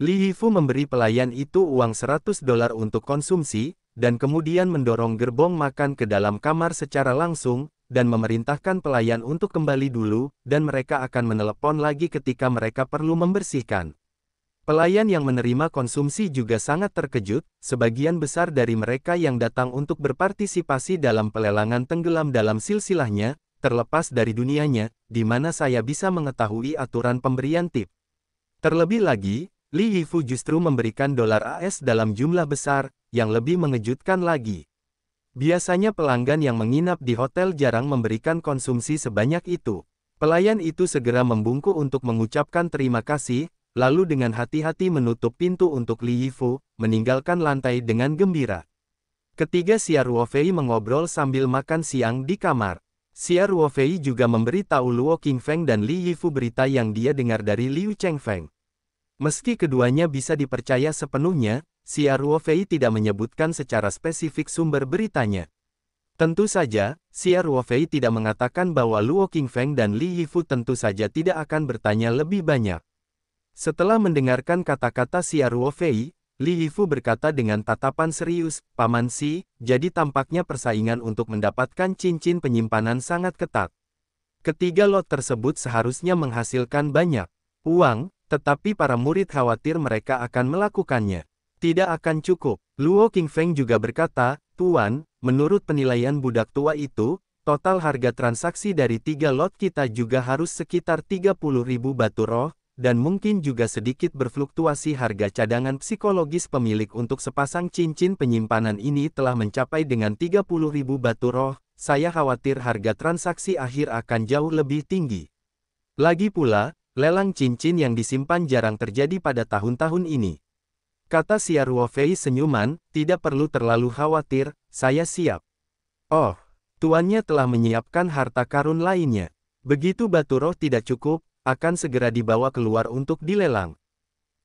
[SPEAKER 1] Li Yifu memberi pelayan itu uang $100 untuk konsumsi, dan kemudian mendorong gerbong makan ke dalam kamar secara langsung, dan memerintahkan pelayan untuk kembali dulu, dan mereka akan menelepon lagi ketika mereka perlu membersihkan. Pelayan yang menerima konsumsi juga sangat terkejut, sebagian besar dari mereka yang datang untuk berpartisipasi dalam pelelangan tenggelam dalam silsilahnya, terlepas dari dunianya, di mana saya bisa mengetahui aturan pemberian tip. Terlebih lagi, Li Yifu justru memberikan dolar AS dalam jumlah besar, yang lebih mengejutkan lagi. Biasanya pelanggan yang menginap di hotel jarang memberikan konsumsi sebanyak itu. Pelayan itu segera membungkuk untuk mengucapkan terima kasih, lalu dengan hati-hati menutup pintu untuk Li Yifu, meninggalkan lantai dengan gembira. Ketiga Xia Ruofei mengobrol sambil makan siang di kamar. Xia Ruofei juga memberi tahu Luo Qingfeng dan Li Yifu berita yang dia dengar dari Liu Chengfeng. Meski keduanya bisa dipercaya sepenuhnya, Xia Ruofei tidak menyebutkan secara spesifik sumber beritanya. Tentu saja, Xia Ruofei tidak mengatakan bahwa Luo Qingfeng dan Li Yifu tentu saja tidak akan bertanya lebih banyak. Setelah mendengarkan kata-kata Xia Ruofei, Li Yifu berkata dengan tatapan serius, "Paman Xi, jadi tampaknya persaingan untuk mendapatkan cincin penyimpanan sangat ketat. Ketiga lot tersebut seharusnya menghasilkan banyak uang, tetapi para murid khawatir mereka akan melakukannya. Tidak akan cukup." Luo Qingfeng juga berkata, "Tuan, menurut penilaian budak tua itu, total harga transaksi dari 3 lot kita juga harus sekitar 30.000 batu roh, dan mungkin juga sedikit berfluktuasi harga cadangan psikologis pemilik untuk sepasang cincin penyimpanan ini telah mencapai dengan 30.000 batu roh, saya khawatir harga transaksi akhir akan jauh lebih tinggi. Lagi pula, lelang cincin yang disimpan jarang terjadi pada tahun-tahun ini." Kata Xia Ruofei senyuman, "Tidak perlu terlalu khawatir, saya siap." "Oh, tuannya telah menyiapkan harta karun lainnya. Begitu batu roh tidak cukup, akan segera dibawa keluar untuk dilelang."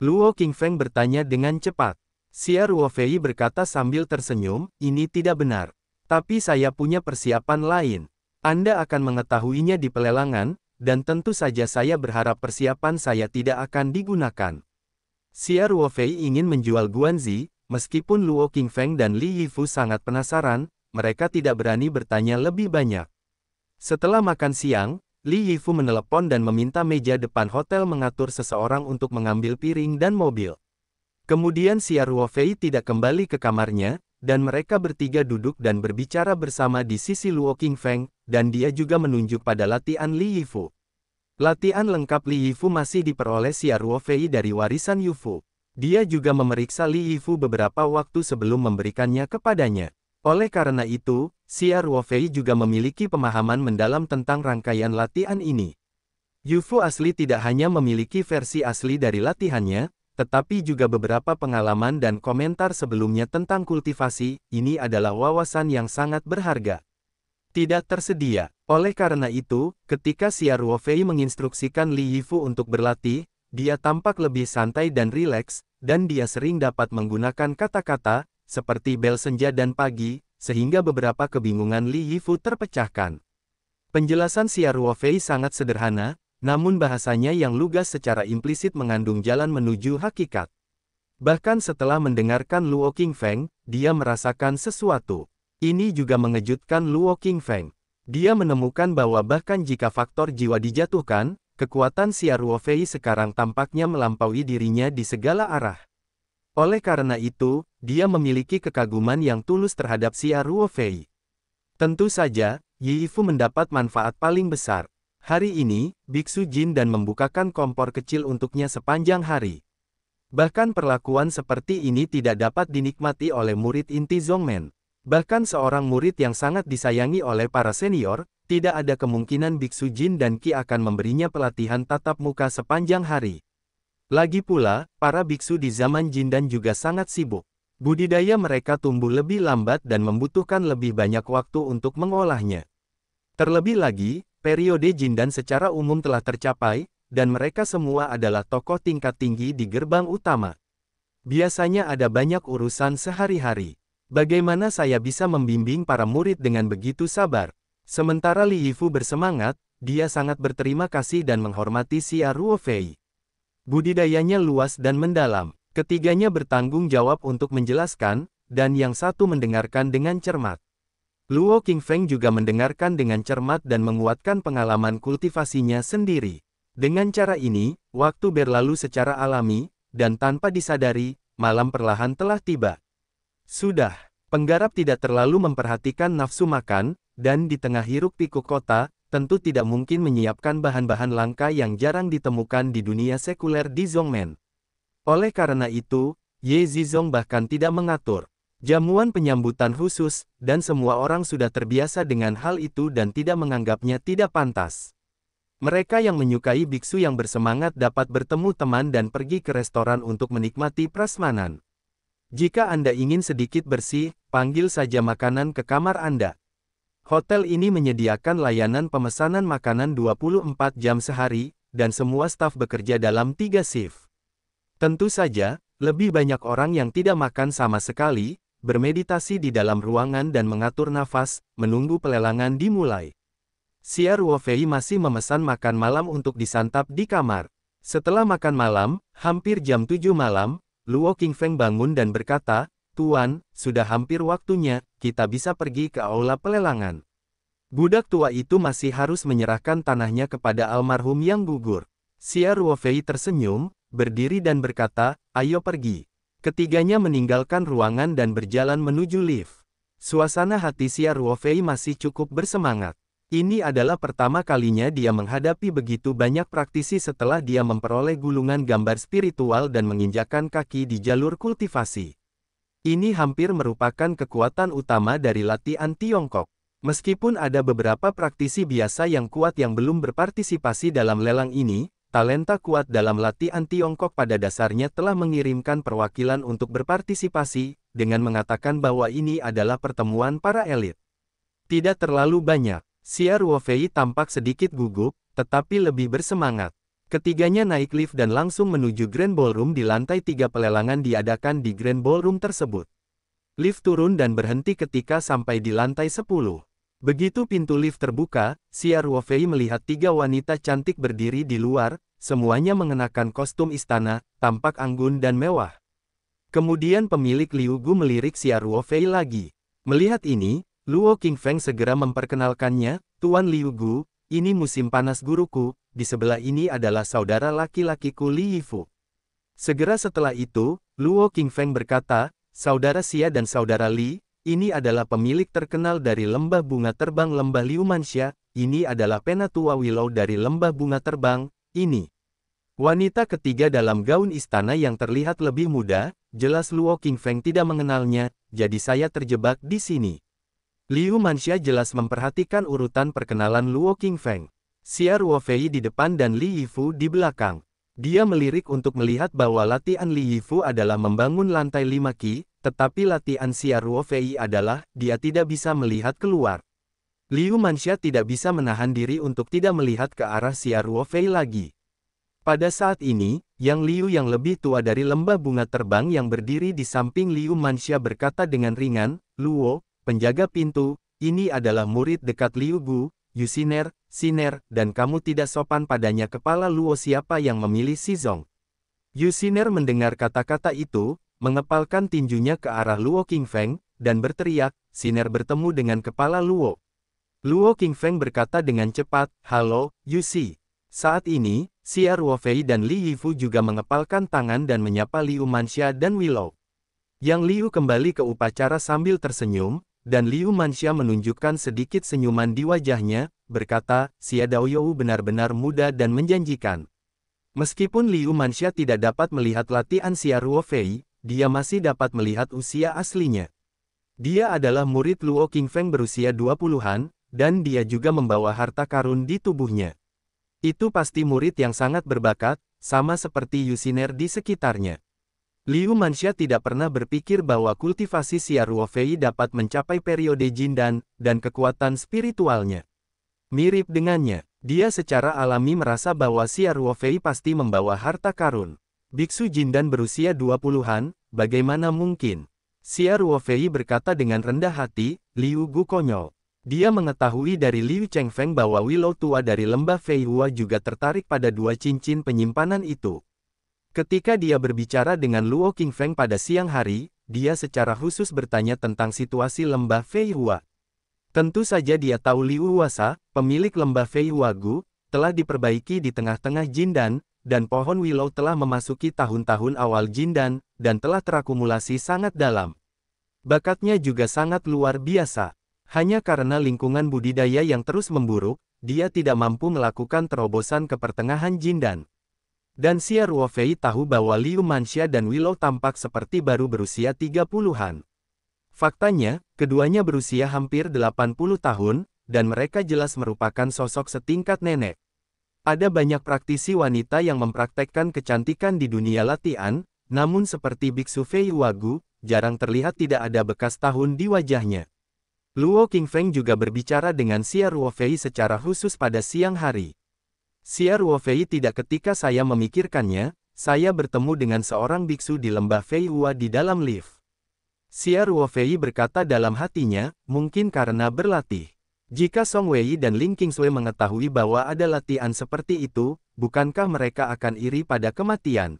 [SPEAKER 1] Luo Qingfeng bertanya dengan cepat. Xia Ruofei berkata sambil tersenyum, "Ini tidak benar. Tapi saya punya persiapan lain. Anda akan mengetahuinya di pelelangan, dan tentu saja saya berharap persiapan saya tidak akan digunakan." Xia Ruofei ingin menjual Guanzi, meskipun Luo Qingfeng dan Li Yifu sangat penasaran, mereka tidak berani bertanya lebih banyak. Setelah makan siang, Li Yifu menelepon dan meminta meja depan hotel mengatur seseorang untuk mengambil piring dan mobil. Kemudian Xia Ruofei tidak kembali ke kamarnya, dan mereka bertiga duduk dan berbicara bersama di sisi Luo Qingfeng, dan dia juga menunjuk pada latihan Li Yifu. Latihan lengkap Li Yifu masih diperoleh Xia Ruofei dari warisan Yufu. Dia juga memeriksa Li Yifu beberapa waktu sebelum memberikannya kepadanya. Oleh karena itu, Xia Ruofei juga memiliki pemahaman mendalam tentang rangkaian latihan ini. Yufu asli tidak hanya memiliki versi asli dari latihannya, tetapi juga beberapa pengalaman dan komentar sebelumnya tentang kultivasi. Ini adalah wawasan yang sangat berharga. Tidak tersedia. Oleh karena itu, ketika Xia Ruofei menginstruksikan Li Yifu untuk berlatih, dia tampak lebih santai dan rileks, dan dia sering dapat menggunakan kata-kata, seperti bel senja dan pagi, sehingga beberapa kebingungan Li Yifu terpecahkan. Penjelasan Xia Ruofei sangat sederhana, namun bahasanya yang lugas secara implisit mengandung jalan menuju hakikat. Bahkan setelah mendengarkan Luo Qingfeng, dia merasakan sesuatu. Ini juga mengejutkan Luo Qingfeng. Dia menemukan bahwa bahkan jika faktor jiwa dijatuhkan, kekuatan Xia Ruofei sekarang tampaknya melampaui dirinya di segala arah. Oleh karena itu, dia memiliki kekaguman yang tulus terhadap Xia Ruofei. Tentu saja, Yi Yifu mendapat manfaat paling besar. Hari ini, Biksu Jin dan membukakan kompor kecil untuknya sepanjang hari. Bahkan perlakuan seperti ini tidak dapat dinikmati oleh murid inti Zongmen. Bahkan seorang murid yang sangat disayangi oleh para senior, tidak ada kemungkinan Biksu Jin dan Qi akan memberinya pelatihan tatap muka sepanjang hari. Lagi pula, para biksu di zaman Jindan juga sangat sibuk. Budidaya mereka tumbuh lebih lambat dan membutuhkan lebih banyak waktu untuk mengolahnya. Terlebih lagi, periode Jindan secara umum telah tercapai, dan mereka semua adalah tokoh tingkat tinggi di gerbang utama. Biasanya ada banyak urusan sehari-hari. Bagaimana saya bisa membimbing para murid dengan begitu sabar? Sementara Li Yifu bersemangat, dia sangat berterima kasih dan menghormati Xia Ruofei. Budidayanya luas dan mendalam. Ketiganya bertanggung jawab untuk menjelaskan, dan yang satu mendengarkan dengan cermat. Luo Qingfeng juga mendengarkan dengan cermat dan menguatkan pengalaman kultivasinya sendiri. Dengan cara ini, waktu berlalu secara alami, dan tanpa disadari, malam perlahan telah tiba. Sudah, penggarap tidak terlalu memperhatikan nafsu makan, dan di tengah hiruk-pikuk kota, tentu tidak mungkin menyiapkan bahan-bahan langka yang jarang ditemukan di dunia sekuler di Zhongmen. Oleh karena itu, Ye Zizong bahkan tidak mengatur jamuan penyambutan khusus, dan semua orang sudah terbiasa dengan hal itu dan tidak menganggapnya tidak pantas. Mereka yang menyukai biksu yang bersemangat dapat bertemu teman dan pergi ke restoran untuk menikmati prasmanan. Jika Anda ingin sedikit bersih, panggil saja makanan ke kamar Anda. Hotel ini menyediakan layanan pemesanan makanan 24 jam sehari, dan semua staf bekerja dalam 3 shift. Tentu saja, lebih banyak orang yang tidak makan sama sekali, bermeditasi di dalam ruangan dan mengatur nafas, menunggu pelelangan dimulai. Xia Ruofei masih memesan makan malam untuk disantap di kamar. Setelah makan malam, hampir jam 7 malam, Luo Qingfeng bangun dan berkata, "Tuan, sudah hampir waktunya, kita bisa pergi ke aula pelelangan." Budak tua itu masih harus menyerahkan tanahnya kepada almarhum yang gugur. Xia Ruofei tersenyum, berdiri dan berkata, "Ayo pergi." Ketiganya meninggalkan ruangan dan berjalan menuju lift. Suasana hati Xia Ruofei masih cukup bersemangat. Ini adalah pertama kalinya dia menghadapi begitu banyak praktisi setelah dia memperoleh gulungan gambar spiritual dan menginjakkan kaki di jalur kultivasi. Ini hampir merupakan kekuatan utama dari latihan Tiongkok. Meskipun ada beberapa praktisi biasa yang kuat yang belum berpartisipasi dalam lelang ini, talenta kuat dalam latihan Tiongkok pada dasarnya telah mengirimkan perwakilan untuk berpartisipasi, dengan mengatakan bahwa ini adalah pertemuan para elit. Tidak terlalu banyak. Xia Ruofei tampak sedikit gugup, tetapi lebih bersemangat. Ketiganya naik lift dan langsung menuju Grand Ballroom di lantai 3 pelelangan diadakan di Grand Ballroom tersebut. Lift turun dan berhenti ketika sampai di lantai 10. Begitu pintu lift terbuka, Xia Ruofei melihat 3 wanita cantik berdiri di luar, semuanya mengenakan kostum istana, tampak anggun dan mewah. Kemudian pemilik Liu Gu melirik Xia Ruofei lagi. Melihat ini, Luo Qingfeng segera memperkenalkannya, "Tuan Liu Gu, ini musim panas guruku, di sebelah ini adalah saudara laki-lakiku Li Yifu." Segera setelah itu, Luo Qingfeng berkata, "Saudara Xia dan saudara Li, ini adalah pemilik terkenal dari lembah bunga terbang lembah Liumanxia, ini adalah Penatua Willow dari lembah bunga terbang, ini." Wanita ketiga dalam gaun istana yang terlihat lebih muda, jelas Luo Qingfeng tidak mengenalnya, jadi saya terjebak di sini. Liumanxia jelas memperhatikan urutan perkenalan Luo Qingfeng. Xia Ruofei di depan dan Li Yifu di belakang. Dia melirik untuk melihat bahwa latihan Li Yifu adalah membangun lantai 5 ki, tetapi latihan Xia Ruofei adalah, dia tidak bisa melihat keluar. Liumanxia tidak bisa menahan diri untuk tidak melihat ke arah Xia Ruofei lagi. Pada saat ini, Yang Liu yang lebih tua dari lembah bunga terbang yang berdiri di samping Liumanxia berkata dengan ringan, "Luo, penjaga pintu, ini adalah murid dekat Liu Gu, Yusiner, Siner, dan kamu tidak sopan padanya." Kepala Luo siapa yang memilih Shizong? Yusiner mendengar kata-kata itu, mengepalkan tinjunya ke arah Luo Qingfeng, dan berteriak, "Siner bertemu dengan kepala Luo." Luo Qingfeng berkata dengan cepat, "Halo, Yusi." Saat ini, Xia Ruofei dan Li Yifu juga mengepalkan tangan dan menyapa Liumanxia dan Willow. Yang Liu kembali ke upacara sambil tersenyum, dan Liumanxia menunjukkan sedikit senyuman di wajahnya, berkata, "Xia Daoyou benar-benar muda dan menjanjikan." Meskipun Liumanxia tidak dapat melihat latihan Xia Ruofei, dia masih dapat melihat usia aslinya. Dia adalah murid Luo Qingfeng berusia 20-an, dan dia juga membawa harta karun di tubuhnya. Itu pasti murid yang sangat berbakat, sama seperti Yusiner di sekitarnya. Liu Manxia tidak pernah berpikir bahwa kultivasi Xia Ruofei dapat mencapai periode Jindan, dan kekuatan spiritualnya mirip dengannya. Dia secara alami merasa bahwa Xia Ruofei pasti membawa harta karun. Biksu Jindan berusia 20-an, bagaimana mungkin? Xia Ruofei berkata dengan rendah hati, Liu Gu konyol. Dia mengetahui dari Liu Chengfeng bahwa Willow tua dari lembah Feihua juga tertarik pada dua cincin penyimpanan itu. Ketika dia berbicara dengan Luo Qingfeng pada siang hari, dia secara khusus bertanya tentang situasi lembah Feihua. Tentu saja dia tahu Liu Huasa, pemilik lembah Feihua Gu, telah diperbaiki di tengah-tengah Jindan, dan pohon Willow telah memasuki tahun-tahun awal Jindan, dan telah terakumulasi sangat dalam. Bakatnya juga sangat luar biasa. Hanya karena lingkungan budidaya yang terus memburuk, dia tidak mampu melakukan terobosan ke pertengahan Jindan. Dan Xia Ruofei tahu bahwa Liu Manxia dan Willow tampak seperti baru berusia 30-an. Faktanya, keduanya berusia hampir 80 tahun, dan mereka jelas merupakan sosok setingkat nenek. Ada banyak praktisi wanita yang mempraktekkan kecantikan di dunia latihan, namun seperti Biksu Feihua Gu, jarang terlihat tidak ada bekas tahun di wajahnya. Luo Qingfeng juga berbicara dengan Xia Ruofei secara khusus pada siang hari. Xia Ruofei tidak ketika saya memikirkannya, saya bertemu dengan seorang biksu di lembah Feihua di dalam lift. Xia Ruofei berkata dalam hatinya, mungkin karena berlatih. Jika Song Wei dan Ling Qingsui mengetahui bahwa ada latihan seperti itu, bukankah mereka akan iri pada kematian?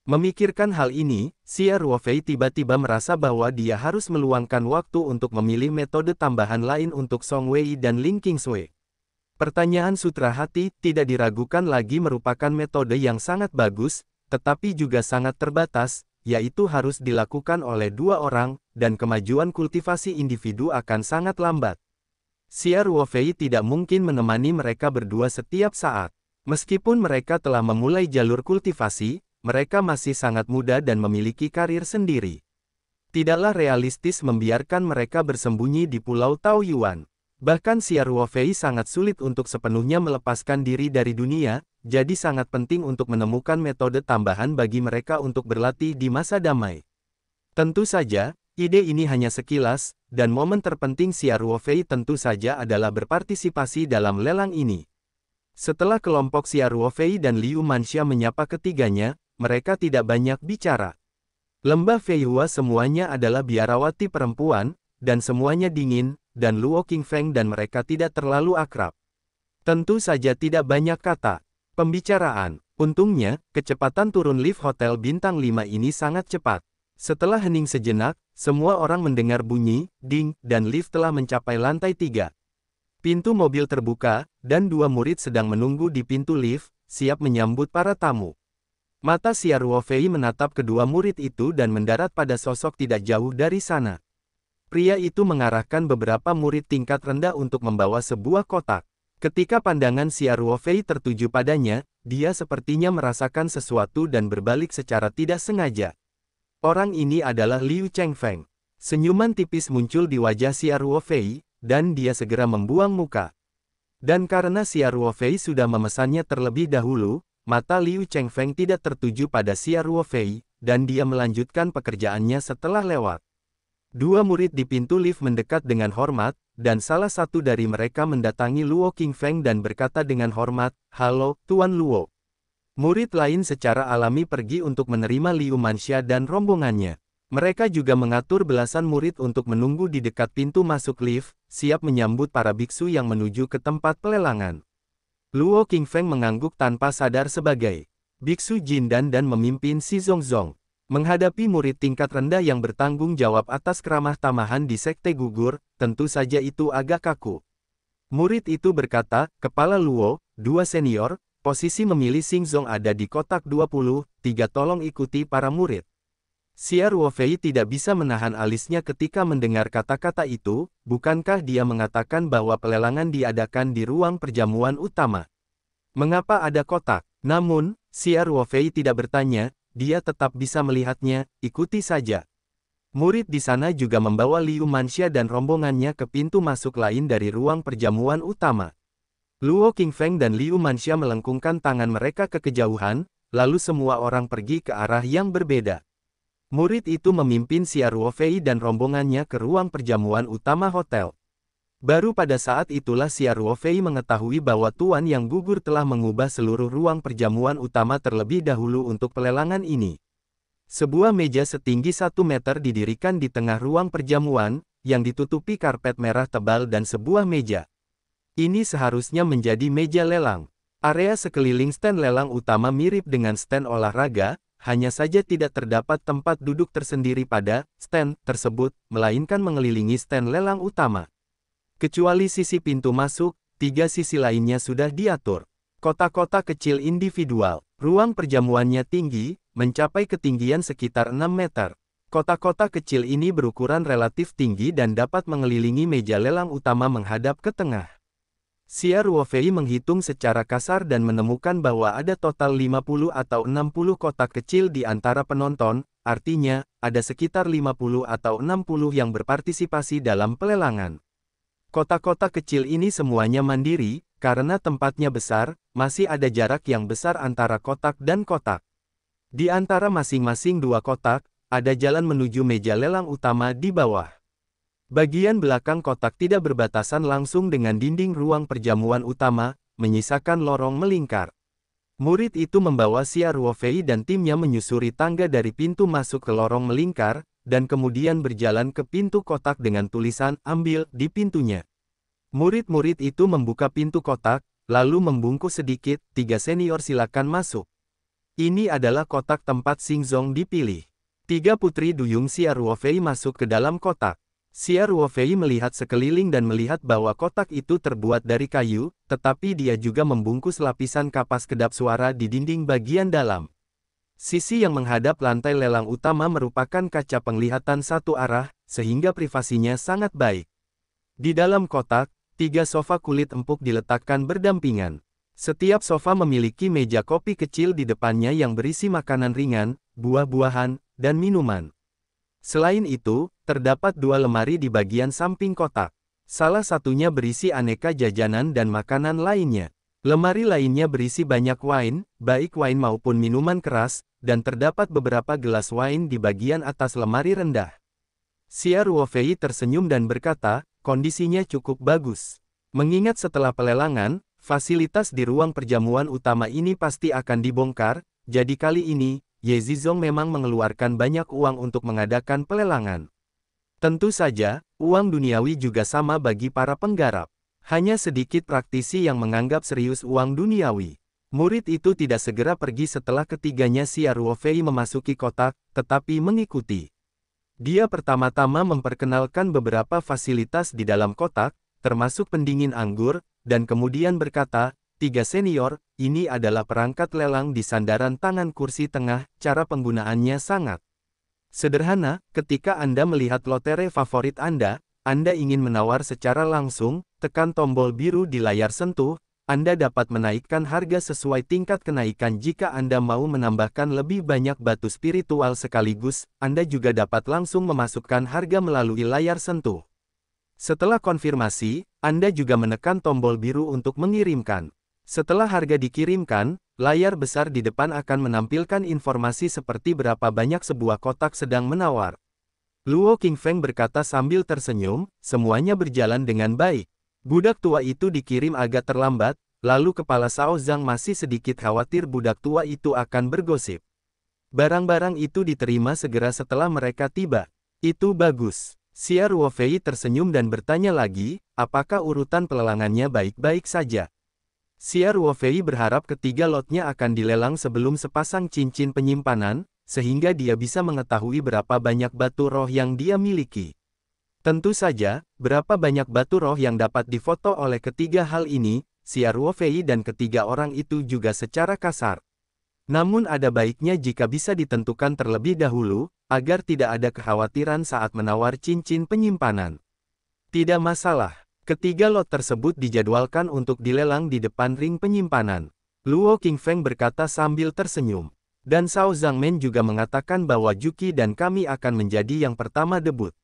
[SPEAKER 1] Memikirkan hal ini, Xia Ruofei tiba-tiba merasa bahwa dia harus meluangkan waktu untuk memilih metode tambahan lain untuk Song Wei dan Ling Qingsui. Pertanyaan sutra hati tidak diragukan lagi merupakan metode yang sangat bagus, tetapi juga sangat terbatas, yaitu harus dilakukan oleh dua orang, dan kemajuan kultivasi individu akan sangat lambat. Xia Ruofei tidak mungkin menemani mereka berdua setiap saat. Meskipun mereka telah memulai jalur kultivasi, mereka masih sangat muda dan memiliki karir sendiri. Tidaklah realistis membiarkan mereka bersembunyi di Pulau Taoyuan. Bahkan Xia Ruofei sangat sulit untuk sepenuhnya melepaskan diri dari dunia, jadi sangat penting untuk menemukan metode tambahan bagi mereka untuk berlatih di masa damai. Tentu saja, ide ini hanya sekilas, dan momen terpenting Xia Ruofei tentu saja adalah berpartisipasi dalam lelang ini. Setelah kelompok Xia Ruofei dan Liu Manxia menyapa ketiganya, mereka tidak banyak bicara. Lembah Feihua semuanya adalah biarawati perempuan, dan semuanya dingin, dan Luo Qingfeng dan mereka tidak terlalu akrab. Tentu saja tidak banyak kata. Pembicaraan. Untungnya, kecepatan turun lift Hotel Bintang 5 ini sangat cepat. Setelah hening sejenak, semua orang mendengar bunyi, ding, dan lift telah mencapai lantai 3. Pintu mobil terbuka, dan dua murid sedang menunggu di pintu lift, siap menyambut para tamu. Mata Xia Ruofei menatap kedua murid itu dan mendarat pada sosok tidak jauh dari sana. Pria itu mengarahkan beberapa murid tingkat rendah untuk membawa sebuah kotak. Ketika pandangan Xia Ruofei tertuju padanya, dia sepertinya merasakan sesuatu dan berbalik secara tidak sengaja. Orang ini adalah Liu Chengfeng. Senyuman tipis muncul di wajah Xia Ruofei, dan dia segera membuang muka. Dan karena Xia Ruofei sudah memesannya terlebih dahulu, mata Liu Chengfeng tidak tertuju pada Xia Ruofei, dan dia melanjutkan pekerjaannya setelah lewat. Dua murid di pintu lift mendekat dengan hormat, dan salah satu dari mereka mendatangi Luo Qingfeng dan berkata dengan hormat, "Halo, Tuan Luo." Murid lain secara alami pergi untuk menerima Liu Manxia dan rombongannya. Mereka juga mengatur belasan murid untuk menunggu di dekat pintu masuk lift, siap menyambut para biksu yang menuju ke tempat pelelangan. Luo Qingfeng mengangguk tanpa sadar sebagai biksu Jindan dan memimpin Si Zongzong. Menghadapi murid tingkat rendah yang bertanggung jawab atas keramah tamahan di sekte gugur, tentu saja itu agak kaku. Murid itu berkata, "Kepala Luo, dua senior, posisi memilih Xingzong ada di kotak 23, tolong ikuti para murid." Xia Ruofei tidak bisa menahan alisnya ketika mendengar kata-kata itu, bukankah dia mengatakan bahwa pelelangan diadakan di ruang perjamuan utama? Mengapa ada kotak? Namun, Xia Ruofei tidak bertanya. Dia tetap bisa melihatnya, ikuti saja. Murid di sana juga membawa Liu Manxia dan rombongannya ke pintu masuk lain dari ruang perjamuan utama. Luo Qingfeng dan Liu Manxia melengkungkan tangan mereka ke kejauhan, lalu semua orang pergi ke arah yang berbeda. Murid itu memimpin Xia Ruofei dan rombongannya ke ruang perjamuan utama hotel. Baru pada saat itulah Xia Ruofei mengetahui bahwa tuan yang gugur telah mengubah seluruh ruang perjamuan utama terlebih dahulu untuk pelelangan ini. Sebuah meja setinggi 1 meter didirikan di tengah ruang perjamuan, yang ditutupi karpet merah tebal dan sebuah meja. Ini seharusnya menjadi meja lelang. Area sekeliling stand lelang utama mirip dengan stand olahraga, hanya saja tidak terdapat tempat duduk tersendiri pada stand tersebut, melainkan mengelilingi stand lelang utama. Kecuali sisi pintu masuk, 3 sisi lainnya sudah diatur. Kotak-kotak kecil individual. Ruang perjamuannya tinggi, mencapai ketinggian sekitar 6 meter. Kotak-kotak kecil ini berukuran relatif tinggi dan dapat mengelilingi meja lelang utama menghadap ke tengah. Xia Ruofei menghitung secara kasar dan menemukan bahwa ada total 50 atau 60 kotak kecil di antara penonton, artinya, ada sekitar 50 atau 60 yang berpartisipasi dalam pelelangan. Kotak-kotak kecil ini semuanya mandiri, karena tempatnya besar, masih ada jarak yang besar antara kotak dan kotak. Di antara masing-masing 2 kotak, ada jalan menuju meja lelang utama di bawah. Bagian belakang kotak tidak berbatasan langsung dengan dinding ruang perjamuan utama, menyisakan lorong melingkar. Murid itu membawa Xia Ruofei dan timnya menyusuri tangga dari pintu masuk ke lorong melingkar, dan kemudian berjalan ke pintu kotak dengan tulisan "Ambil" di pintunya. Murid-murid itu membuka pintu kotak, lalu membungkuk sedikit, 3 senior silakan masuk. Ini adalah kotak tempat Xingzong dipilih. 3 putri duyung Xia Ruofei masuk ke dalam kotak. Xia Ruofei melihat sekeliling dan melihat bahwa kotak itu terbuat dari kayu, tetapi dia juga membungkus lapisan kapas kedap suara di dinding bagian dalam. Sisi yang menghadap lantai lelang utama merupakan kaca penglihatan satu arah, sehingga privasinya sangat baik. Di dalam kotak, 3 sofa kulit empuk diletakkan berdampingan. Setiap sofa memiliki meja kopi kecil di depannya yang berisi makanan ringan, buah-buahan, dan minuman. Selain itu, terdapat 2 lemari di bagian samping kotak. Salah satunya berisi aneka jajanan dan makanan lainnya. Lemari lainnya berisi banyak wine, baik wine maupun minuman keras, dan terdapat beberapa gelas wine di bagian atas lemari rendah. Xia Ruofei tersenyum dan berkata, kondisinya cukup bagus. Mengingat setelah pelelangan, fasilitas di ruang perjamuan utama ini pasti akan dibongkar, jadi kali ini, Ye Zizong memang mengeluarkan banyak uang untuk mengadakan pelelangan. Tentu saja, uang duniawi juga sama bagi para penggarap. Hanya sedikit praktisi yang menganggap serius uang duniawi. Murid itu tidak segera pergi setelah ketiganya Xia Ruofei memasuki kotak, tetapi mengikuti. Dia pertama-tama memperkenalkan beberapa fasilitas di dalam kotak, termasuk pendingin anggur, dan kemudian berkata, 3 senior, ini adalah perangkat lelang di sandaran tangan kursi tengah, cara penggunaannya sangat sederhana. Ketika Anda melihat lotre favorit Anda ingin menawar secara langsung, tekan tombol biru di layar sentuh, Anda dapat menaikkan harga sesuai tingkat kenaikan. Jika Anda mau menambahkan lebih banyak batu spiritual sekaligus, Anda juga dapat langsung memasukkan harga melalui layar sentuh. Setelah konfirmasi, Anda juga menekan tombol biru untuk mengirimkan. Setelah harga dikirimkan, layar besar di depan akan menampilkan informasi seperti berapa banyak sebuah kotak sedang menawar. Luo Qingfeng berkata sambil tersenyum, semuanya berjalan dengan baik. Budak tua itu dikirim agak terlambat, lalu kepala Shao Zhang masih sedikit khawatir budak tua itu akan bergosip. Barang-barang itu diterima segera setelah mereka tiba. Itu bagus. Xia Ruofei tersenyum dan bertanya lagi, apakah urutan pelelangannya baik-baik saja? Xia Ruofei berharap ketiga lotnya akan dilelang sebelum sepasang cincin penyimpanan, sehingga dia bisa mengetahui berapa banyak batu roh yang dia miliki. Tentu saja, berapa banyak batu roh yang dapat difoto oleh ketiga hal ini, Xia Ruofei dan ketiga orang itu juga secara kasar. Namun ada baiknya jika bisa ditentukan terlebih dahulu, agar tidak ada kekhawatiran saat menawar cincin penyimpanan. Tidak masalah. Ketiga lot tersebut dijadwalkan untuk dilelang di depan ring penyimpanan. Luo Qingfeng berkata sambil tersenyum. Dan Shao Zhangmen juga mengatakan bahwa Juqi dan kami akan menjadi yang pertama debut.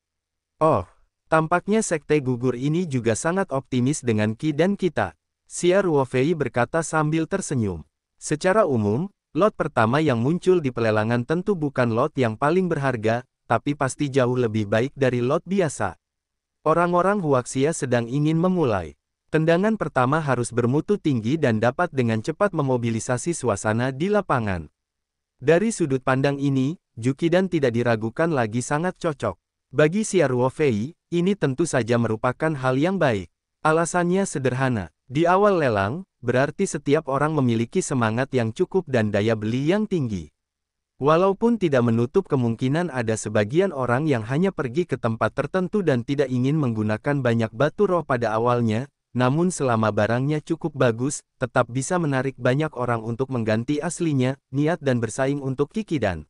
[SPEAKER 1] Oh, tampaknya sekte gugur ini juga sangat optimis dengan Qi dan kita. Xia Ruofei berkata sambil tersenyum. Secara umum, Lot pertama yang muncul di pelelangan tentu bukan lot yang paling berharga, tapi pasti jauh lebih baik dari lot biasa. Orang-orang Huaxia sedang ingin memulai. Tendangan pertama harus bermutu tinggi dan dapat dengan cepat memobilisasi suasana di lapangan. Dari sudut pandang ini, Jukidan tidak diragukan lagi sangat cocok. Bagi Xia Ruofei, ini tentu saja merupakan hal yang baik. Alasannya sederhana. Di awal lelang, berarti setiap orang memiliki semangat yang cukup dan daya beli yang tinggi. Walaupun tidak menutup kemungkinan ada sebagian orang yang hanya pergi ke tempat tertentu dan tidak ingin menggunakan banyak batu roh pada awalnya, namun selama barangnya cukup bagus, tetap bisa menarik banyak orang untuk mengganti aslinya, niat dan bersaing untuk Kikidan.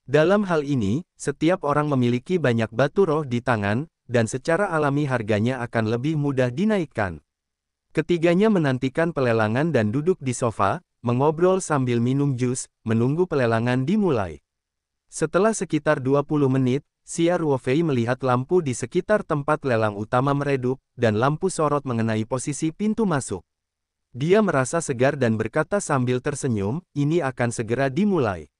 [SPEAKER 1] Dalam hal ini, setiap orang memiliki banyak batu roh di tangan, dan secara alami harganya akan lebih mudah dinaikkan. Ketiganya menantikan pelelangan dan duduk di sofa, mengobrol sambil minum jus, menunggu pelelangan dimulai. Setelah sekitar 20 menit, Xia Ruofei melihat lampu di sekitar tempat lelang utama meredup, dan lampu sorot mengenai posisi pintu masuk. Dia merasa segar dan berkata sambil tersenyum, ini akan segera dimulai.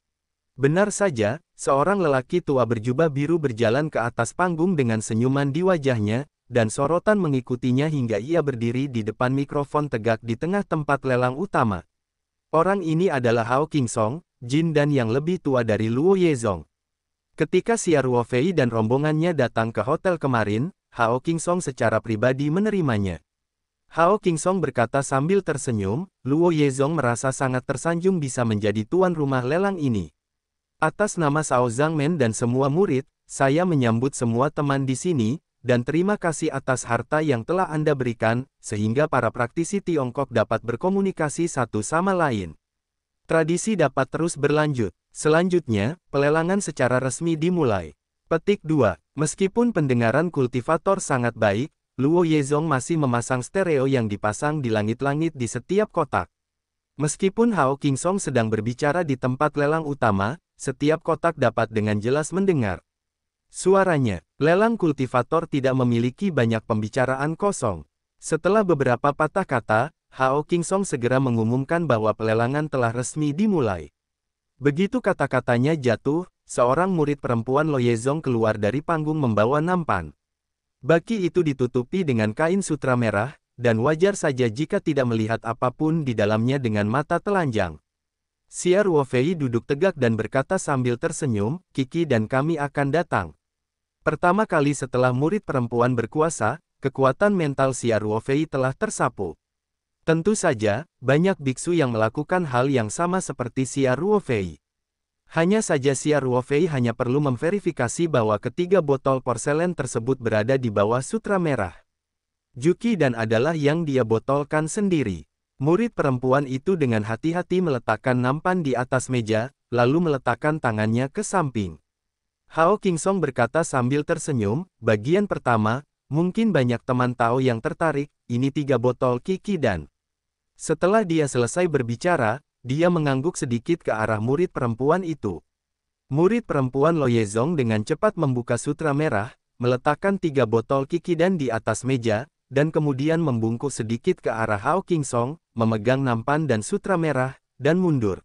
[SPEAKER 1] Benar saja, seorang lelaki tua berjubah biru berjalan ke atas panggung dengan senyuman di wajahnya, dan sorotan mengikutinya hingga ia berdiri di depan mikrofon tegak di tengah tempat lelang utama. Orang ini adalah Hao Qingsong, Jindan yang lebih tua dari Luo Yezong. Ketika Xia Ruofei dan rombongannya datang ke hotel kemarin, Hao Qingsong secara pribadi menerimanya. Hao Qingsong berkata sambil tersenyum, Luo Yezong merasa sangat tersanjung bisa menjadi tuan rumah lelang ini. Atas nama Shao Zhangmen dan semua murid, saya menyambut semua teman di sini, dan terima kasih atas harta yang telah Anda berikan, sehingga para praktisi Tiongkok dapat berkomunikasi satu sama lain. Tradisi dapat terus berlanjut. Selanjutnya, pelelangan secara resmi dimulai. Petik 2. Meskipun pendengaran kultivator sangat baik, Luo Yezong masih memasang stereo yang dipasang di langit-langit di setiap kotak. Meskipun Hao Qingsong sedang berbicara di tempat lelang utama, setiap kotak dapat dengan jelas mendengar suaranya. Lelang kultivator tidak memiliki banyak pembicaraan kosong. Setelah beberapa patah kata, Hao Qingsong segera mengumumkan bahwa pelelangan telah resmi dimulai. Begitu kata-katanya jatuh, seorang murid perempuan Lo Yezong keluar dari panggung membawa nampan. Baki itu ditutupi dengan kain sutra merah, dan wajar saja jika tidak melihat apapun di dalamnya dengan mata telanjang. Xia Ruofei duduk tegak dan berkata sambil tersenyum, Kiki dan kami akan datang. Pertama kali setelah murid perempuan berkuasa, kekuatan mental Xia Ruofei telah tersapu. Tentu saja, banyak biksu yang melakukan hal yang sama seperti Xia Ruofei. Hanya saja Xia Ruofei hanya perlu memverifikasi bahwa ketiga botol porselen tersebut berada di bawah sutra merah. Jukidan adalah yang dia botolkan sendiri. Murid perempuan itu dengan hati-hati meletakkan nampan di atas meja, lalu meletakkan tangannya ke samping. Hao Qingsong berkata sambil tersenyum, bagian pertama, mungkin banyak teman tahu yang tertarik, ini 3 botol Kikidan. Setelah dia selesai berbicara, dia mengangguk sedikit ke arah murid perempuan itu. Murid perempuan Lo Yezong dengan cepat membuka sutra merah, meletakkan 3 botol Kikidan di atas meja, dan kemudian membungkuk sedikit ke arah Hao Qingsong, memegang nampan dan sutra merah, dan mundur.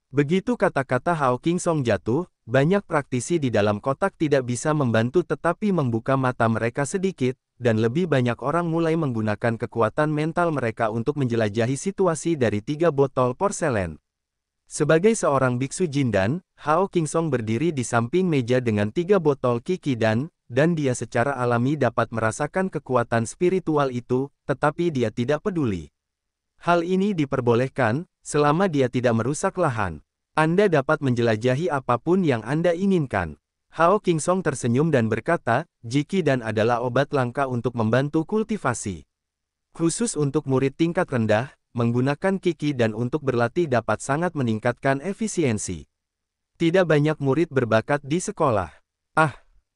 [SPEAKER 1] Begitu kata-kata Hao Qingsong jatuh, banyak praktisi di dalam kotak tidak bisa membantu tetapi membuka mata mereka sedikit, dan lebih banyak orang mulai menggunakan kekuatan mental mereka untuk menjelajahi situasi dari 3 botol porselen. Sebagai seorang biksu Jindan, Hao Qingsong berdiri di samping meja dengan 3 botol Kikidan, dan dia secara alami dapat merasakan kekuatan spiritual itu, tetapi dia tidak peduli. Hal ini diperbolehkan, selama dia tidak merusak lahan. Anda dapat menjelajahi apapun yang Anda inginkan. Hao Qingsong tersenyum dan berkata, Jikidan adalah obat langka untuk membantu kultivasi. Khusus untuk murid tingkat rendah, menggunakan Kiki dan untuk berlatih dapat sangat meningkatkan efisiensi. Tidak banyak murid berbakat di sekolah.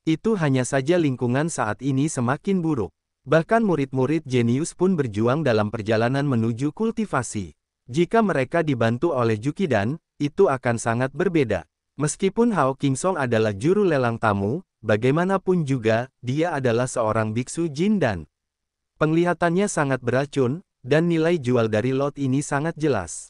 [SPEAKER 1] Itu hanya saja lingkungan saat ini semakin buruk. Bahkan murid-murid jenius pun berjuang dalam perjalanan menuju kultivasi. Jika mereka dibantu oleh Jukidan, itu akan sangat berbeda. Meskipun Hao Qingsong adalah juru lelang tamu, bagaimanapun juga, dia adalah seorang biksu Jindan. Penglihatannya sangat beracun, dan nilai jual dari lot ini sangat jelas.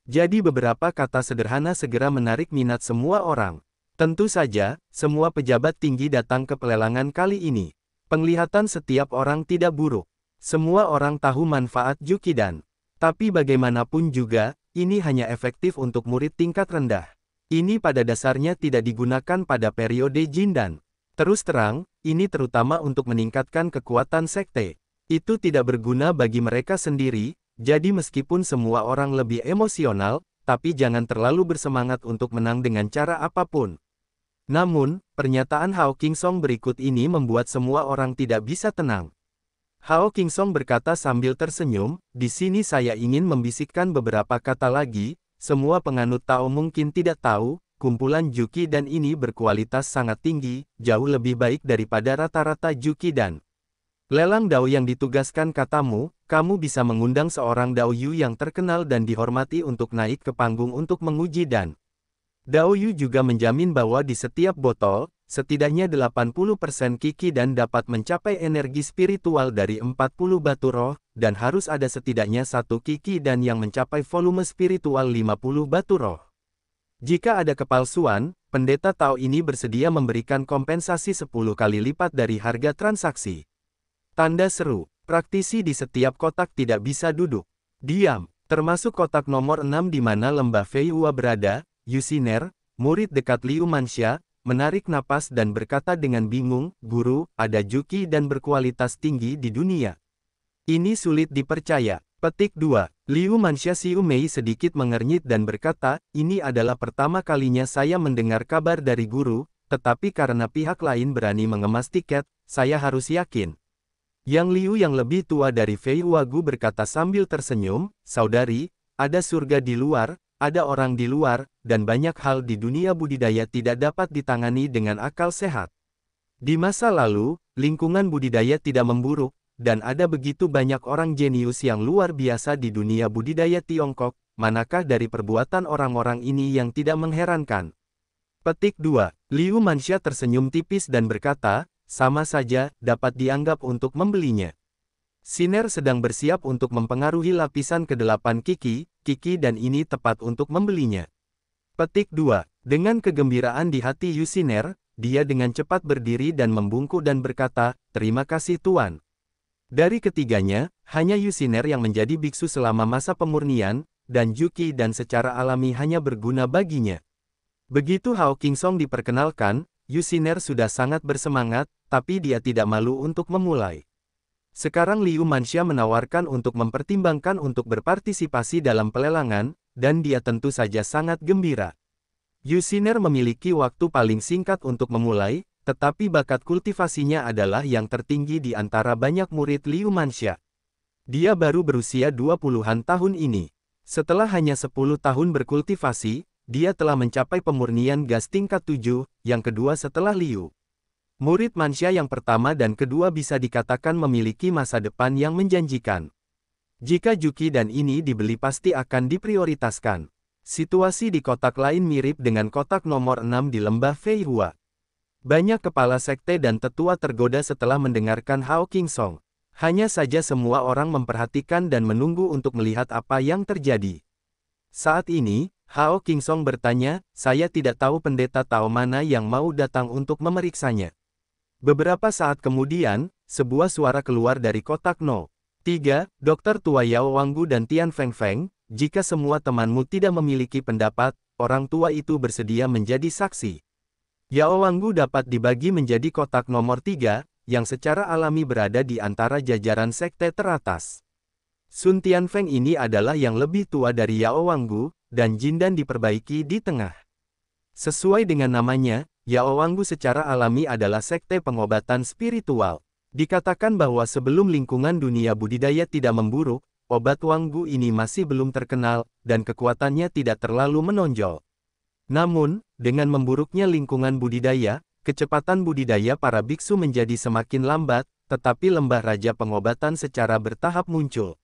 [SPEAKER 1] Jadi beberapa kata sederhana segera menarik minat semua orang. Tentu saja, semua pejabat tinggi datang ke pelelangan kali ini. Penglihatan setiap orang tidak buruk. Semua orang tahu manfaat Jukidan. Tapi bagaimanapun juga, ini hanya efektif untuk murid tingkat rendah. Ini pada dasarnya tidak digunakan pada periode Jindan. Terus terang, ini terutama untuk meningkatkan kekuatan sekte. Itu tidak berguna bagi mereka sendiri, jadi meskipun semua orang lebih emosional, tapi jangan terlalu bersemangat untuk menang dengan cara apapun. Namun, pernyataan Hao Qingsong berikut ini membuat semua orang tidak bisa tenang. Hao Qingsong berkata sambil tersenyum, di sini saya ingin membisikkan beberapa kata lagi, semua penganut Tao mungkin tidak tahu, kumpulan Jukidan ini berkualitas sangat tinggi, jauh lebih baik daripada rata-rata Jukidan. Lelang Dao yang ditugaskan katamu, kamu bisa mengundang seorang Dao Yu yang terkenal dan dihormati untuk naik ke panggung untuk menguji dan Dao Yu juga menjamin bahwa di setiap botol, setidaknya 80% Qi dan dapat mencapai energi spiritual dari 40 batu roh, dan harus ada setidaknya satu Qi dan yang mencapai volume spiritual 50 batu roh. Jika ada kepalsuan, pendeta Tao ini bersedia memberikan kompensasi 10 kali lipat dari harga transaksi. Tanda seru, praktisi di setiap kotak tidak bisa duduk diam, termasuk kotak nomor 6 di mana lembah Feihua berada. Yusiner, murid dekat Liu Manxia, menarik napas dan berkata dengan bingung, "Guru, ada Juki dan berkualitas tinggi di dunia. Ini sulit dipercaya." Petik 2. Liu Manxia Xiu Mei sedikit mengernyit dan berkata, "Ini adalah pertama kalinya saya mendengar kabar dari guru, tetapi karena pihak lain berani mengemas tiket, saya harus yakin." Yang Liu yang lebih tua dari Fei Huagu berkata sambil tersenyum, "Saudari, ada surga di luar, ada orang di luar, dan banyak hal di dunia budidaya tidak dapat ditangani dengan akal sehat. Di masa lalu, lingkungan budidaya tidak memburuk, dan ada begitu banyak orang jenius yang luar biasa di dunia budidaya Tiongkok, manakah dari perbuatan orang-orang ini yang tidak mengherankan?" Petik 2. Liu Manxia tersenyum tipis dan berkata, "Sama saja, dapat dianggap untuk membelinya. Siner sedang bersiap untuk mempengaruhi lapisan ke-8 Qi, dan ini tepat untuk membelinya." Petik 2. Dengan kegembiraan di hati Yusiner, dia dengan cepat berdiri dan membungkuk dan berkata, "Terima kasih Tuan." Dari ketiganya, hanya Yusiner yang menjadi biksu selama masa pemurnian, dan Juki dan secara alami hanya berguna baginya. Begitu Hao Qingsong diperkenalkan, Yusiner sudah sangat bersemangat, tapi dia tidak malu untuk memulai. Sekarang Liu Manxia menawarkan untuk mempertimbangkan untuk berpartisipasi dalam pelelangan, dan dia tentu saja sangat gembira. Yusiner memiliki waktu paling singkat untuk memulai, tetapi bakat kultivasinya adalah yang tertinggi di antara banyak murid Liu Manxia. Dia baru berusia 20-an tahun ini. Setelah hanya 10 tahun berkultivasi, dia telah mencapai pemurnian gas tingkat 7, yang kedua setelah Liu. Murid Manxia yang pertama dan kedua bisa dikatakan memiliki masa depan yang menjanjikan. Jika Juki dan ini dibeli pasti akan diprioritaskan. Situasi di kotak lain mirip dengan kotak nomor 6 di lembah Feihua. Banyak kepala sekte dan tetua tergoda setelah mendengarkan Hao Qingsong. Hanya saja semua orang memperhatikan dan menunggu untuk melihat apa yang terjadi. Saat ini, Hao Qingsong bertanya, "Saya tidak tahu pendeta Tao mana yang mau datang untuk memeriksanya." Beberapa saat kemudian, sebuah suara keluar dari kotak No. 3, Dokter Tua Yao Wanggu dan Tian Feng Feng, "Jika semua temanmu tidak memiliki pendapat, orang tua itu bersedia menjadi saksi." Yao Wanggu dapat dibagi menjadi kotak nomor 3, yang secara alami berada di antara jajaran sekte teratas. Sun Tianfeng ini adalah yang lebih tua dari Yao Wanggu, dan Jindan diperbaiki di tengah. Sesuai dengan namanya, Yao Wanggu secara alami adalah sekte pengobatan spiritual. Dikatakan bahwa sebelum lingkungan dunia budidaya tidak memburuk, obat Wanggu ini masih belum terkenal, dan kekuatannya tidak terlalu menonjol. Namun, dengan memburuknya lingkungan budidaya, kecepatan budidaya para biksu menjadi semakin lambat, tetapi lembah raja pengobatan secara bertahap muncul.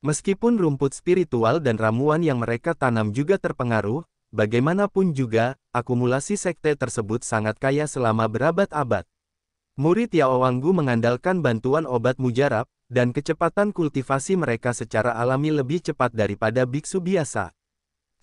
[SPEAKER 1] Meskipun rumput spiritual dan ramuan yang mereka tanam juga terpengaruh, bagaimanapun juga, akumulasi sekte tersebut sangat kaya selama berabad-abad. Murid Yao Wanggu mengandalkan bantuan obat mujarab, dan kecepatan kultivasi mereka secara alami lebih cepat daripada biksu biasa.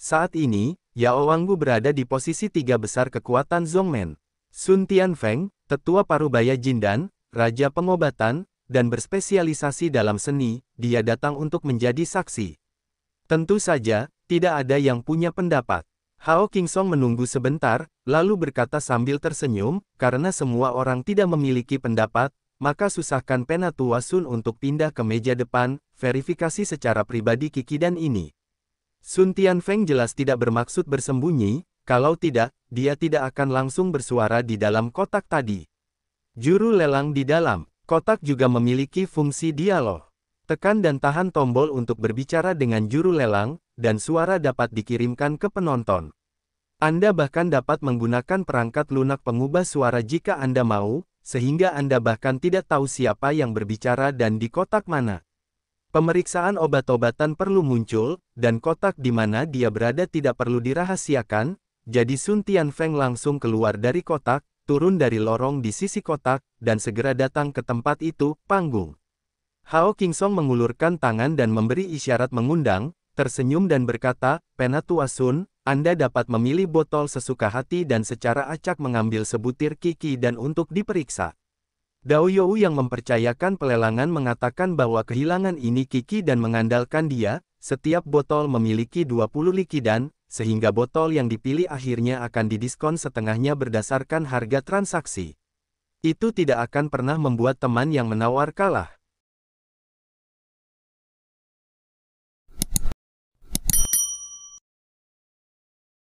[SPEAKER 1] Saat ini, Yao Wangbu berada di posisi 3 besar kekuatan Zhongmen. Sun Tianfeng, tetua Parubaya Jindan, raja pengobatan, dan berspesialisasi dalam seni, dia datang untuk menjadi saksi. Tentu saja, tidak ada yang punya pendapat. Hao Qingsong menunggu sebentar, lalu berkata sambil tersenyum, karena semua orang tidak memiliki pendapat, maka susahkan Penatua Sun untuk pindah ke meja depan, verifikasi secara pribadi Qi dan ini. Sun Tianfeng jelas tidak bermaksud bersembunyi, kalau tidak, dia tidak akan langsung bersuara di dalam kotak tadi. Juru lelang di dalam kotak juga memiliki fungsi dialog. Tekan dan tahan tombol untuk berbicara dengan juru lelang, dan suara dapat dikirimkan ke penonton. Anda bahkan dapat menggunakan perangkat lunak pengubah suara jika Anda mau, sehingga Anda bahkan tidak tahu siapa yang berbicara dan di kotak mana. Pemeriksaan obat-obatan perlu muncul, dan kotak di mana dia berada tidak perlu dirahasiakan, jadi Sun Tianfeng langsung keluar dari kotak, turun dari lorong di sisi kotak, dan segera datang ke tempat itu, panggung. Hao Qingsong mengulurkan tangan dan memberi isyarat mengundang, tersenyum dan berkata, Penatua Sun, Anda dapat memilih botol sesuka hati dan secara acak mengambil sebutir Qi dan untuk diperiksa. Dao You yang mempercayakan pelelangan mengatakan bahwa kehilangan ini Qi dan mengandalkan dia, setiap botol memiliki 20 likidan, sehingga botol yang dipilih akhirnya akan didiskon setengahnya berdasarkan harga transaksi. Itu tidak akan pernah membuat teman yang menawar kalah.